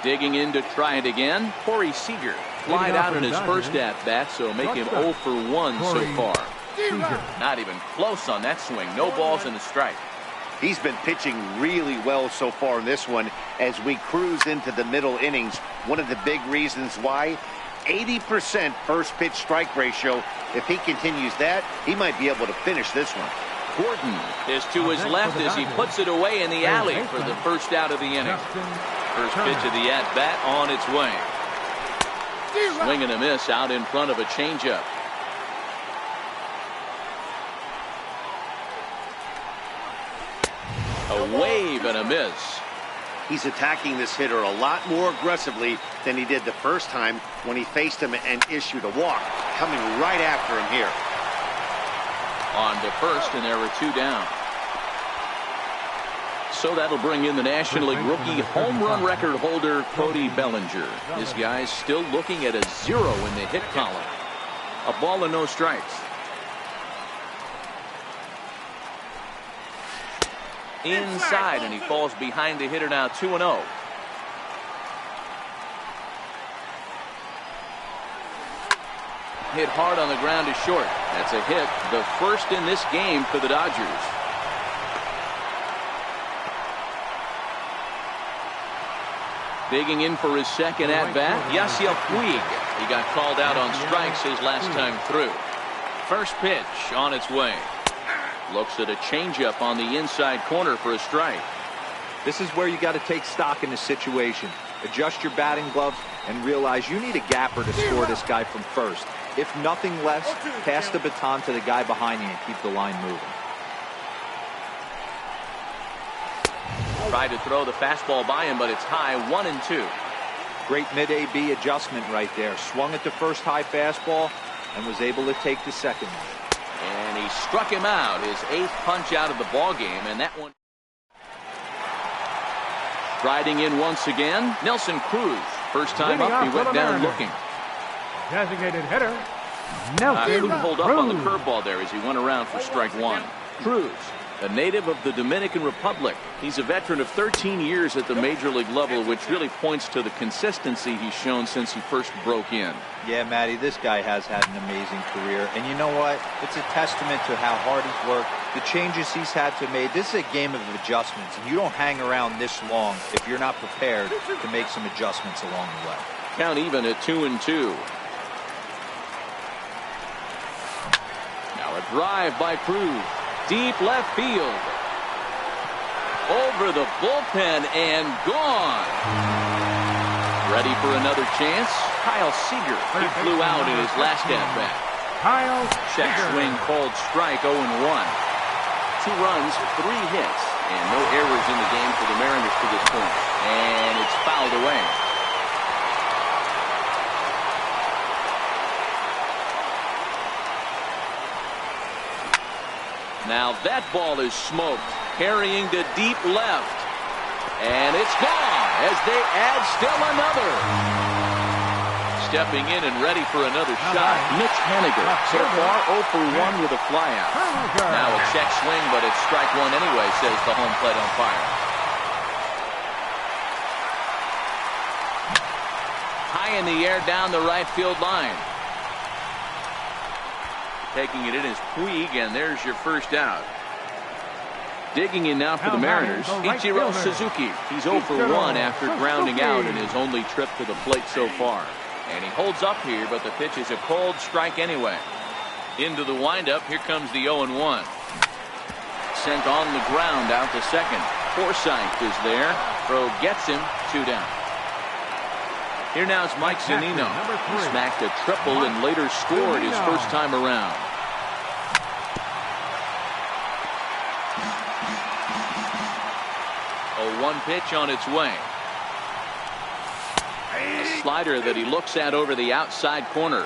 A: Digging in to try it again, Corey Seager. Flied out in his first at-bat, so make him 0 for 1 so far. Not even close on that swing. No balls and a strike.
C: He's been pitching really well so far in this one as we cruise into the middle innings. One of the big reasons why, 80% first pitch strike ratio. If he continues that, he might be able to finish this one.
A: Gordon is to his left as he puts it away in the alley for the first out of the inning. First pitch of the at-bat on its way. Swing and a miss out in front of a changeup. A wave and a miss.
C: He's attacking this hitter a lot more aggressively than he did the first time when he faced him and issued a walk. Coming right after him here.
A: On to first, and there were 2 down. So that'll bring in the National League rookie home run record holder, Cody Bellinger. This guy's still looking at a 0 in the hit column. A ball and no strikes. Inside, and he falls behind the hitter now, 2-0. Hit hard on the ground to short. That's a hit, the first in this game for the Dodgers. Digging in for his second at-bat, Yasiel Puig. He got called out on strikes his last time through. First pitch on its way. Looks at a changeup on the inside corner for a strike.
D: This is where you got to take stock in the situation. Adjust your batting gloves and realize you need a gapper to score this guy from first. If nothing less, pass the baton to the guy behind you and keep the line moving.
A: Tried to throw the fastball by him, but it's high, 1-2.
D: Great mid-AB adjustment right there. Swung at the first high fastball and was able to take the second one.
A: And he struck him out, his 8th punch out of the ball game, and that one. Riding in once again, Nelson Cruz. First time up, he went down looking.
B: Designated hitter,
A: Couldn't hold up on the curveball there as he went around for strike 1. Cruz, a native of the Dominican Republic. He's a veteran of 13 years at the major league level, which really points to the consistency he's shown since he first broke in.
D: Yeah, Matty, this guy has had an amazing career. And you know what? It's a testament to how hard he's worked, the changes he's had to make. This is a game of adjustments, and you don't hang around this long if you're not prepared to make some adjustments along the way.
A: Count even at 2-2. Now a drive by Cruz. Deep left field. Over the bullpen and gone. Ready for another chance? Kyle Seager. He flew out in his last at-bat.
B: Kyle
A: Check
B: Seager.
A: swing called strike 0-1. 2 runs, 3 hits, and no errors in the game for the Mariners to this point. And it's fouled away. Now that ball is smoked, carrying to deep left. And it's gone as they add still another. Stepping in and ready for another shot, Mitch Haniger. So far 0 for 1 with a flyout. Now a check swing, but it's strike 1 anyway, says the home plate umpire. High in the air down the right field line. Taking it in is Puig, and there's your first out. Digging in now for the Mariners, Ichiro Suzuki. He's 0 for 1 after grounding out in his only trip to the plate so far. And he holds up here, but the pitch is a cold strike anyway. Into the windup, here comes the 0-1. Sent on the ground out to second. Forsythe is there. Throw gets him, 2 down. Here now is Mike Zunino. He smacked a triple and later scored his first time around. A 1 pitch on its way. A slider that he looks at over the outside corner.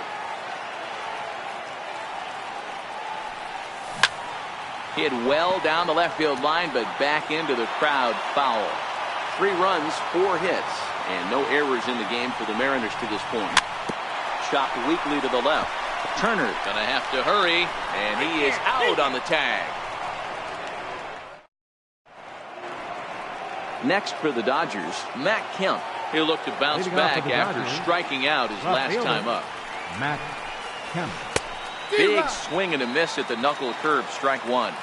A: Hit well down the left field line, but back into the crowd, foul. 3 runs, 4 hits, and no errors in the game for the Mariners to this point. Chopped weakly to the left. Turner gonna have to hurry, and he is out on the tag. Next for the Dodgers, Matt Kemp. He'll look to bounce back after striking out his last time up.
B: Matt Kemp.
A: Big swing and a miss at the knuckle curve, strike 1.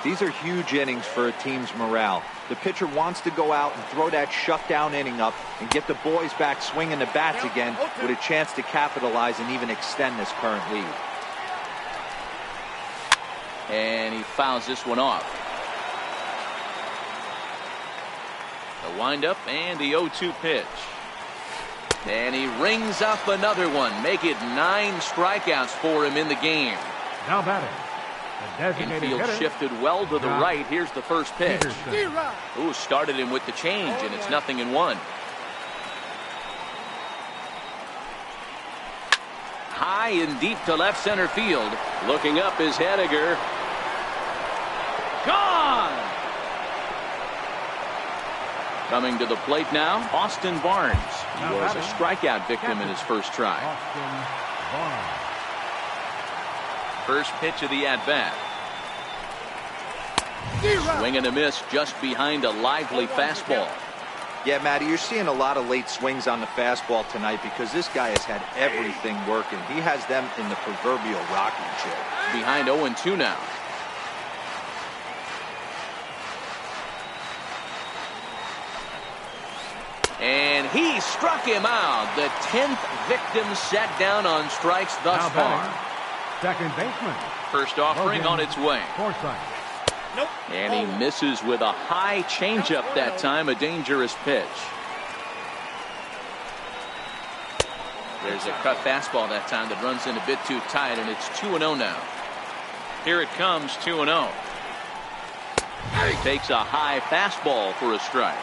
D: These are huge innings for a team's morale. The pitcher wants to go out and throw that shutdown inning up and get the boys back swinging the bats again with a chance to capitalize and even extend this current lead.
A: And he fouls this one off. The windup and the 0-2 pitch. And he rings up another one. Make it 9 strikeouts for him in the game.
B: Now batting, the designated
A: Infield
B: hitter,
A: shifted well to the right. Here's the first pitch. Ooh, started him with the change, and it's 0-1. High and deep to left center field. Looking up is Haniger. Gone! Coming to the plate now, Austin Barnes. He was a strikeout victim in his first try.
B: Austin Barnes.
A: First pitch of the at-bat. Swing and a miss just behind a lively fastball.
D: Yeah, Matty, you're seeing a lot of late swings on the fastball tonight because this guy has had everything working. He has them in the proverbial rocking chair.
A: Behind 0-2 now. And he struck him out. The 10th victim set down on strikes thus
B: Now
A: far.
B: batting, second baseman.
A: First offering on its way.
B: Forsythe.
A: And he misses with a high changeup that time, a dangerous pitch. There's a cut fastball that time that runs in a bit too tight, and it's 2-0 now. Here it comes, 2-0. Takes a high fastball for a strike.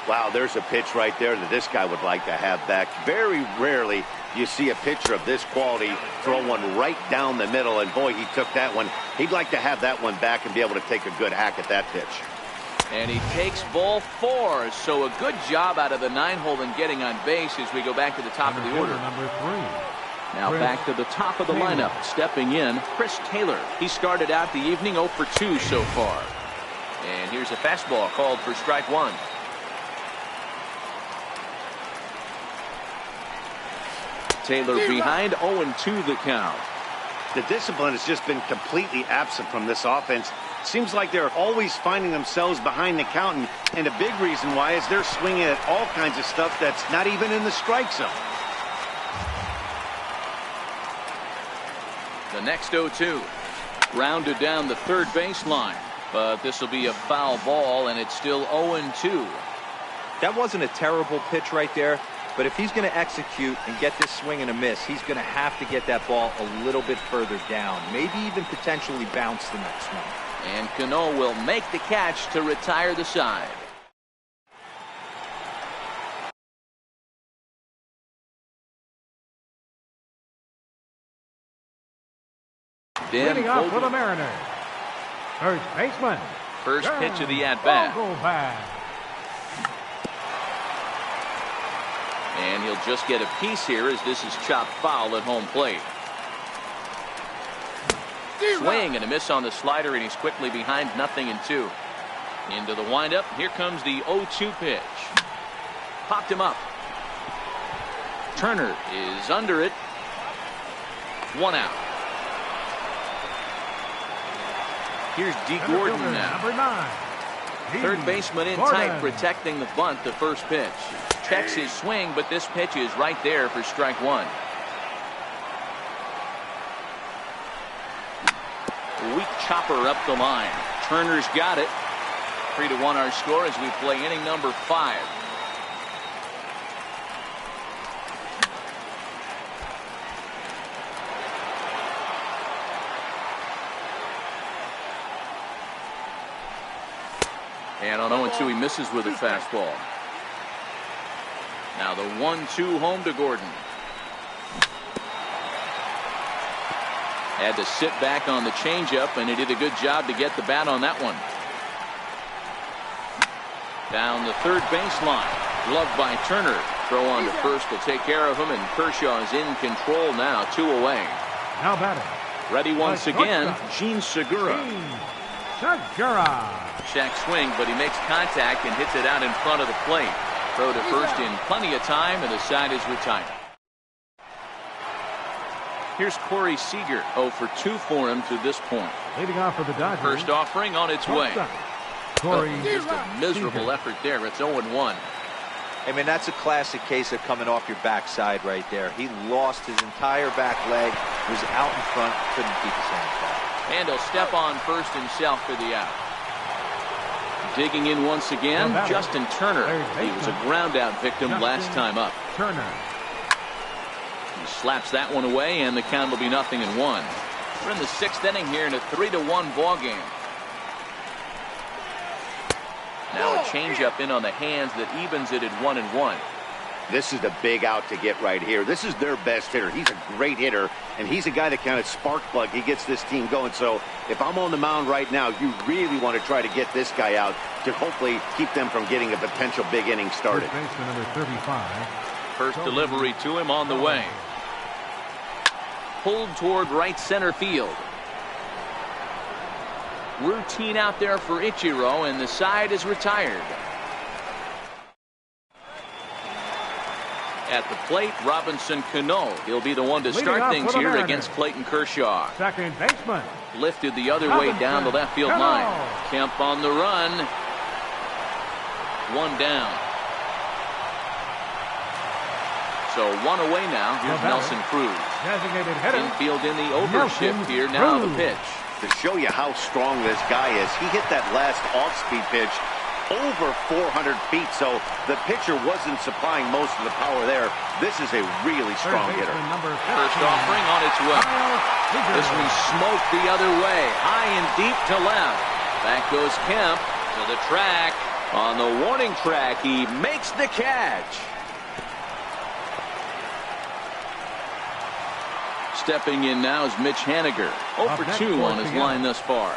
C: Wow, there's a pitch right there that this guy would like to have back. Very rarely you see a pitcher of this quality throw one right down the middle, and boy, he took that one. He'd like to have that one back and be able to take a good hack at that pitch.
A: And he takes ball 4, so a good job out of the 9-hole in getting on base as we go back to the top of the order.
B: Number 3.
A: Now back to the top of the lineup. Stepping in, Chris Taylor. He started out the evening 0 for 2 so far. And here's a fastball called for strike 1. Taylor behind 0-2 the count.
C: The discipline has just been completely absent from this offense. Seems like they're always finding themselves behind the count, and a big reason why is they're swinging at all kinds of stuff that's not even in the strike zone.
A: The next 0-2. Rounded down the third baseline, but this will be a foul ball, and it's still 0-2.
D: That wasn't a terrible pitch right there, But if he's going to execute and get this swing and a miss, he's going to have to get that ball a little bit further down, maybe even potentially bounce the next one.
A: And Cano will make the catch to retire the side.
B: Leading off for the Mariners, first baseman.
A: First pitch of the at-bat. And he'll just get a piece here as this is chopped foul at home plate. Swing and a miss on the slider, and he's quickly behind 0-2. Into the windup. Here comes the 0-2 pitch. Popped him up. Turner is under it. 1 out. Here's D. Gordon now.
B: Number 9.
A: Third baseman in tight, protecting the bunt. The first pitch. Checks his swing, but this pitch is right there for strike 1. Weak chopper up the line. Turner's got it. 3-1 our score as we play inning number 5. And on 0-2 he misses with a fastball. Now the 1-2 home to Gordon. Had to sit back on the changeup, and he did a good job to get the bat on that one. Down the third baseline. Gloved by Turner. Throw on to first will take care of him, and Kershaw is in control now. 2 away.
B: Now batting.
A: Ready once again, Gene Segura. Shack swing, but he makes contact and hits it out in front of the plate. Throw to first in plenty of time, and the side is retired. Here's Corey Seager. 0 for 2 for him to this point.
B: Leading off for the Dodgers.
A: First offering on its way.
B: Corey
A: just a miserable effort there. It's 0-1.
D: I mean, that's a classic case of coming off your backside right there. He lost his entire back leg, was out in front, couldn't keep his hands back.
A: And he'll step on first himself for the out. Digging in once again, Justin Turner. He was a ground out victim last time up.
B: Turner.
A: He slaps that one away, and the count will be 0-1. We're in the 6th inning here in a 3-1 ball game. Now a changeup in on the hands that evens it at 1-1.
C: This is the big out to get right here. This is their best hitter. He's a great hitter, and he's a guy that kind of spark plug. He gets this team going. So if I'm on the mound right now, you really want to try to get this guy out to hopefully keep them from getting a potential big inning started.
B: Number 35.
A: First delivery to him on the way. Pulled toward right center field. Routine out there for Ichiro, and the side is retired. At the plate, Robinson Cano. He'll be the one to start things here against Clayton Kershaw.
B: Second baseman.
A: Lifted the other way down the left field line. Kemp on the run. 1 down. So 1 away now. Here's Nelson Cruz.
B: Designated hitter.
A: Infield in the overshift here. Now the pitch.
C: To show you how strong this guy is, he hit that last off-speed pitch over 400 feet, so the pitcher wasn't supplying most of the power there. This is a really strong hitter.
A: First offering on its way. This one smoked the other way, high and deep to left. Back goes Kemp to the track. On the warning track, he makes the catch. Stepping in now is Mitch Haniger. 0 for 2 on his line thus far.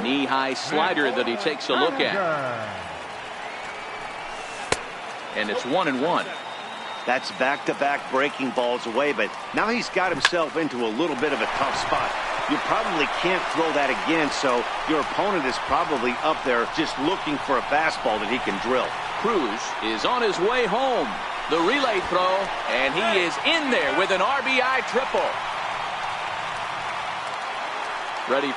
A: Knee-high slider that he takes a look at. And it's 1-1.
C: That's back-to-back breaking balls away, but now he's got himself into a little bit of a tough spot. You probably can't throw that again, so your opponent is probably up there just looking for a fastball that he can drill.
A: Cruz is on his way home. The relay throw, and he is in there with an RBI triple. Ready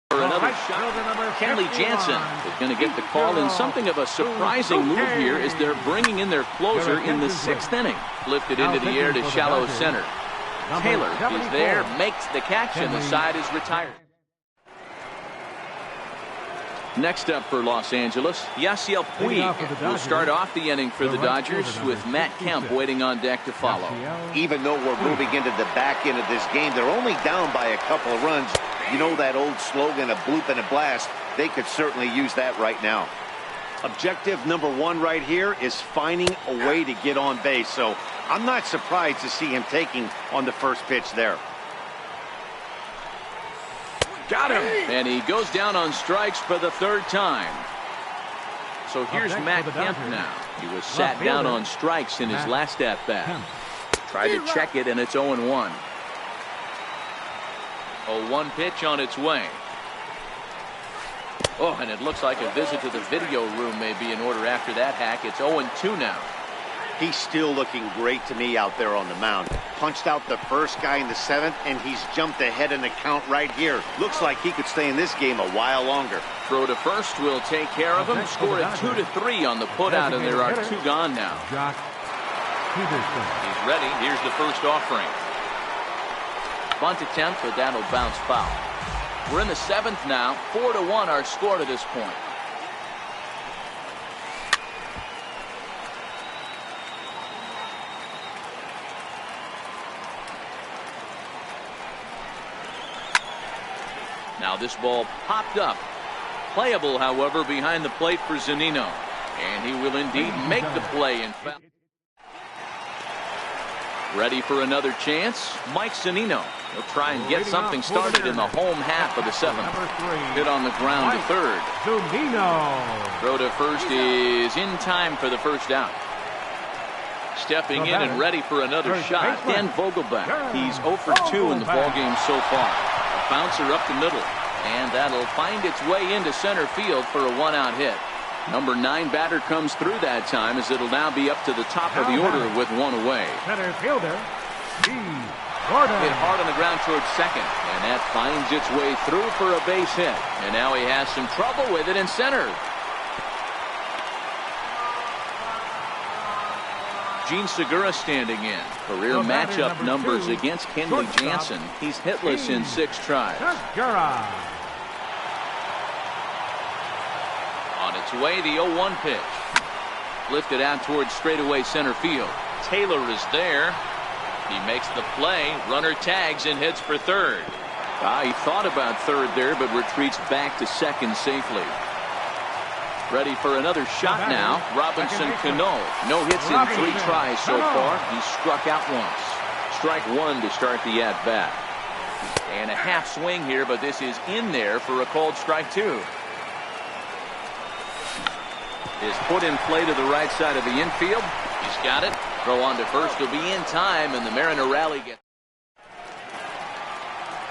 A: for another shot. Kenley Jansen is going to get the call in something of a surprising move here as they're bringing in their closer in the 6th inning. Lifted into the air to shallow center. Taylor is there, makes the catch, and the side is retired. Next up for Los Angeles, Yasiel Puig will start off the inning for the Dodgers with Matt Kemp waiting on deck to follow.
C: Even though we're moving into the back end of this game, they're only down by a couple of runs. You know that old slogan, a bloop and a blast. They could certainly use that right now. Objective number one right here is finding a way to get on base. So I'm not surprised to see him taking on the first pitch there.
A: Got him. And he goes down on strikes for the third time. So here's Matt Kemp now. He was sat down on strikes in his last at-bat. Tried to check it, and it's 0-1. 0-1 pitch on its way. Oh, and it looks like a visit to the video room may be in order after that hack. It's 0-2 now.
C: He's still looking great to me out there on the mound. Punched out the first guy in the seventh, and he's jumped ahead in the count right here. Looks like he could stay in this game a while longer.
A: Throw to first will take care of him. Score at 2-3 on the putout, and there are two gone now. He's ready. Here's the first offering. Bunt attempt, but that'll bounce foul. We're in the seventh now. 4-1 our score to this point. Now this ball popped up. Playable, however, behind the plate for Zunino. And he will indeed make the play in foul. Ready for another chance? Mike Zunino. He'll try and get something started in the home half of the seventh. Hit on the ground to third. Throw to first is in time for the first out. Stepping in and ready for another shot, Dan Vogelbach. He's 0 for 2 in the ballgame so far. A bouncer up the middle, and that'll find its way into center field for a one-out hit. Number 9 batter comes through that time, as it'll now be up to the top of the order with one away.
B: Center fielder,
A: Hit hard on the ground towards second, and that finds its way through for a base hit. And now he has some trouble with it in center. Gene Segura standing in. Career matchup numbers against Kenley Jansen. He's hitless in 6 tries. On its way, the 0-1 pitch. Lifted out towards straightaway center field. Taylor is there. He makes the play. Runner tags and hits for third. He thought about third there, but retreats back to second safely. Ready for another shot now. Robinson Cano. No hits in 3 tries so far. He struck out once. Strike one to start the at-bat. And a half swing here, but this is in there for a called strike 2. Is put in play to the right side of the infield. He's got it. Throw on to first will be in time, and the Mariner rally gets.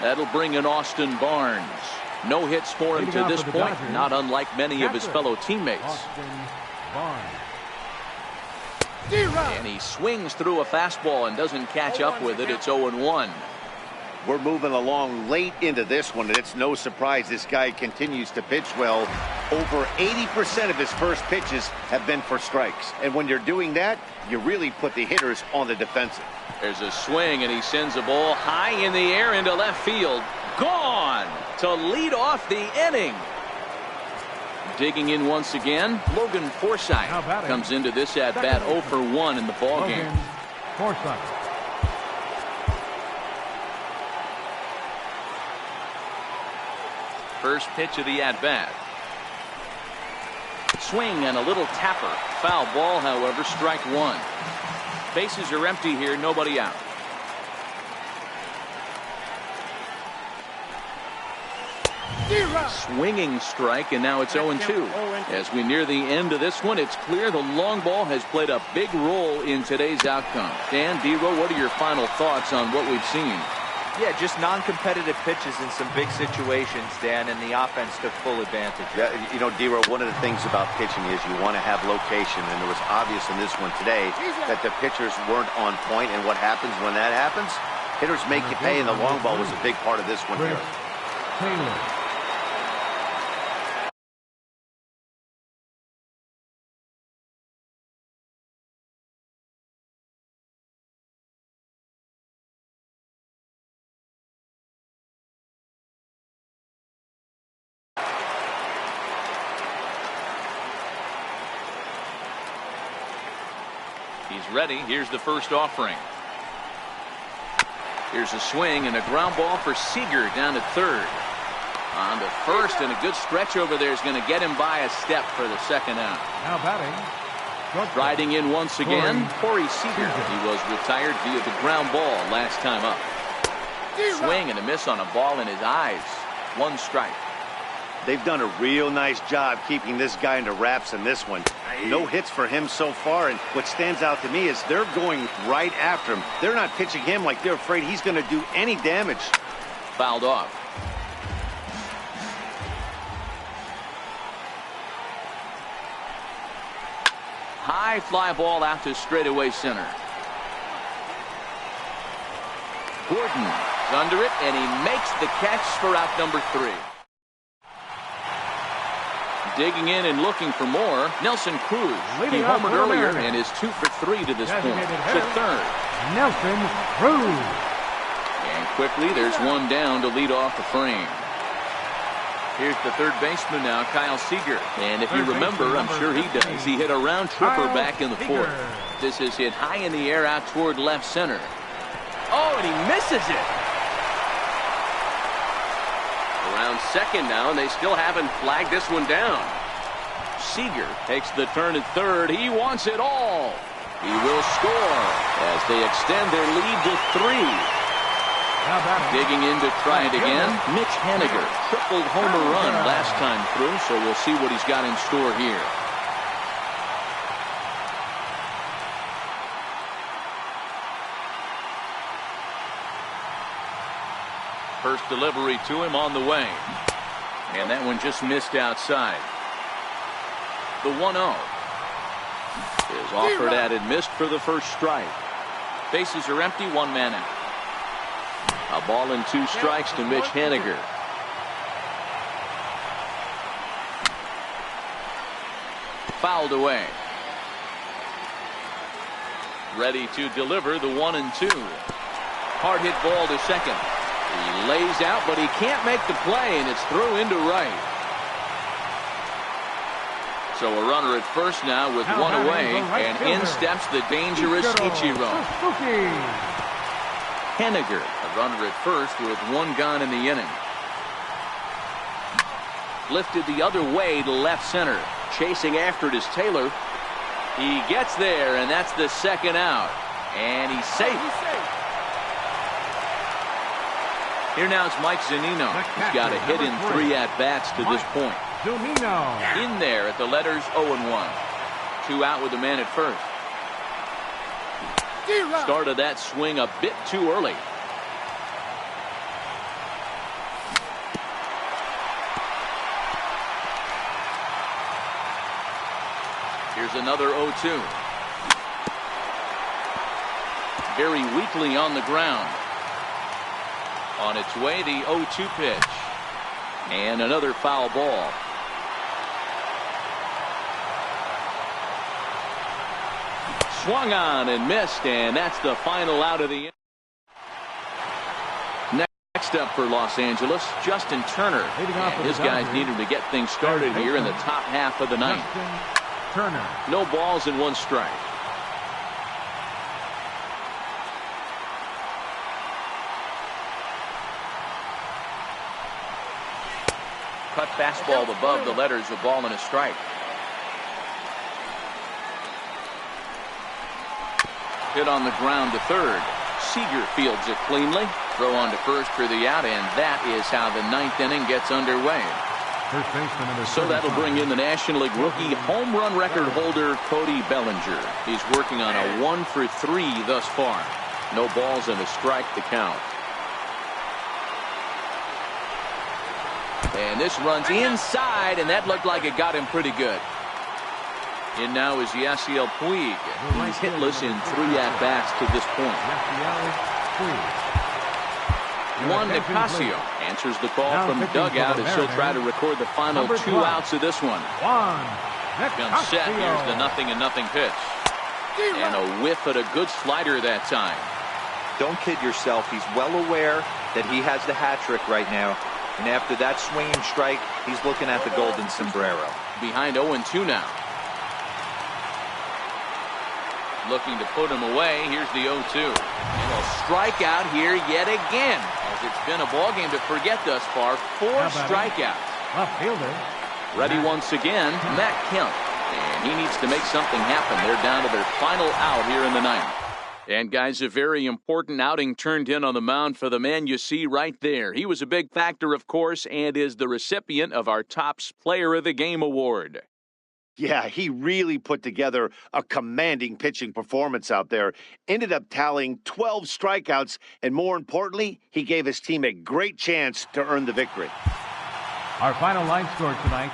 A: That'll bring in Austin Barnes. No hits for him to this point, not unlike many of his fellow teammates. And he swings through a fastball and doesn't catch up with it. It's 0-1.
C: We're moving along late into this one, and it's no surprise this guy continues to pitch well. Over 80% of his first pitches have been for strikes. And when you're doing that, you really put the hitters on the defensive.
A: There's a swing, and he sends a ball high in the air into left field. Gone to lead off the inning. Digging in once again, Logan Forsythe comes into this at-bat 0 for 1 in the ballgame. First pitch of the at-bat. Swing and a little tapper. Foul ball, however, strike one. Bases are empty here, nobody out. Swinging strike, and now it's 0-2. As we near the end of this one, it's clear the long ball has played a big role in today's outcome. Dan, D-Row, what are your final thoughts on what we've seen?
D: Yeah, just non-competitive pitches in some big situations, Dan, and the offense took full advantage.
C: Yeah, you know, D-Row, one of the things about pitching is you want to have location, and it was obvious in this one today that the pitchers weren't on point, and what happens when that happens? Hitters make you pay, and the long ball was a big part of this one here.
A: He's ready. Here's the first offering. Here's a swing and a ground ball for Seager down to third. On to first, and a good stretch over there is going to get him by a step for the second out.
B: Now batting.
A: Riding in once again, Corey Seager. He was retired via the ground ball last time up. Swing and a miss on a ball in his eyes. One strike.
C: They've done a real nice job keeping this guy into wraps in this one. No hits for him so far, and what stands out to me is they're going right after him. They're not pitching him like they're afraid he's going to do any damage.
A: Fouled off. High fly ball out to straightaway center. Gordon is under it, and he makes the catch for out number 3. Digging in and looking for more, Nelson Cruz. He homered earlier and is 2 for 3 to this point. To third.
B: Nelson Cruz.
A: And quickly, there's one down to lead off the frame. Here's the third baseman now, Kyle Seager. And if you remember, I'm sure he does, he hit a round tripper back in the fourth. This is hit high in the air out toward left center. Oh, and he misses it. Around second now, and they still haven't flagged this one down. Seager takes the turn at third. He wants it all. He will score as they extend their lead to 3. Digging in to try it again, Mitch Haniger. Tripled homer run last time through, so we'll see what he's got in store here. First delivery to him on the way. And that one just missed outside. The 1-0 is offered at and missed for the first strike. Bases are empty, 1 man out. A ball and 2 strikes to Mitch Haniger. Fouled away. Ready to deliver the 1-2. Hard hit ball to second. He lays out, but he can't make the play, and it's through into right. So a runner at first now with 1 away, and in steps the dangerous Ichiro. Haniger, a runner at first with 1 gone in the inning. Lifted the other way to left center. Chasing after it is Taylor. He gets there, and that's the second out. And he's safe. Here now it's Mike Zunino. He's got a hit in 3 at-bats to this point. In there at the letters 0-1. 2 out with the man at first. Started that swing a bit too early. Here's another 0-2. Very weakly on the ground. On its way, the 0-2 pitch. And another foul ball. Swung on and missed, and that's the final out of the inning. Next up for Los Angeles, Justin Turner. And his guys need him to get things started here in the top half of the ninth. No balls and 1 strike. Cut fastball above the letters, a ball and a strike. Hit on the ground to third. Seager fields it cleanly. Throw on to first for the out, and that is how the 9th inning gets underway. So that'll bring in the National League rookie home run record holder Cody Bellinger. He's working on a 1 for 3 thus far. No balls and a strike to count. And this runs inside, and that looked like it got him pretty good. In now is Yasiel Puig. He's hitless in 3 at-bats to this point. Juan Nicasio answers the call from the dugout as he'll try to record the final 2 outs of this one. Comes set. Here's the 0-0 pitch. And a whiff at a good slider that time.
D: Don't kid yourself. He's well aware that he has the hat trick right now. And after that swinging strike, he's looking at the golden sombrero.
A: Behind 0-2 now. looking to put him away. Here's the 0-2. And a strikeout here yet again, as it's been a ball game to forget thus far. 4 strikeouts.
B: Left fielder.
A: Ready once again, Matt Kemp. And he needs to make something happen. They're down to their final out here in the ninth. And, guys, a very important outing turned in on the mound for the man you see right there. He was a big factor, of course, and is the recipient of our Topps Player of the Game award.
C: Yeah, he really put together a commanding pitching performance out there. Ended up tallying 12 strikeouts, and more importantly, he gave his team a great chance to earn the victory.
B: Our final line score tonight,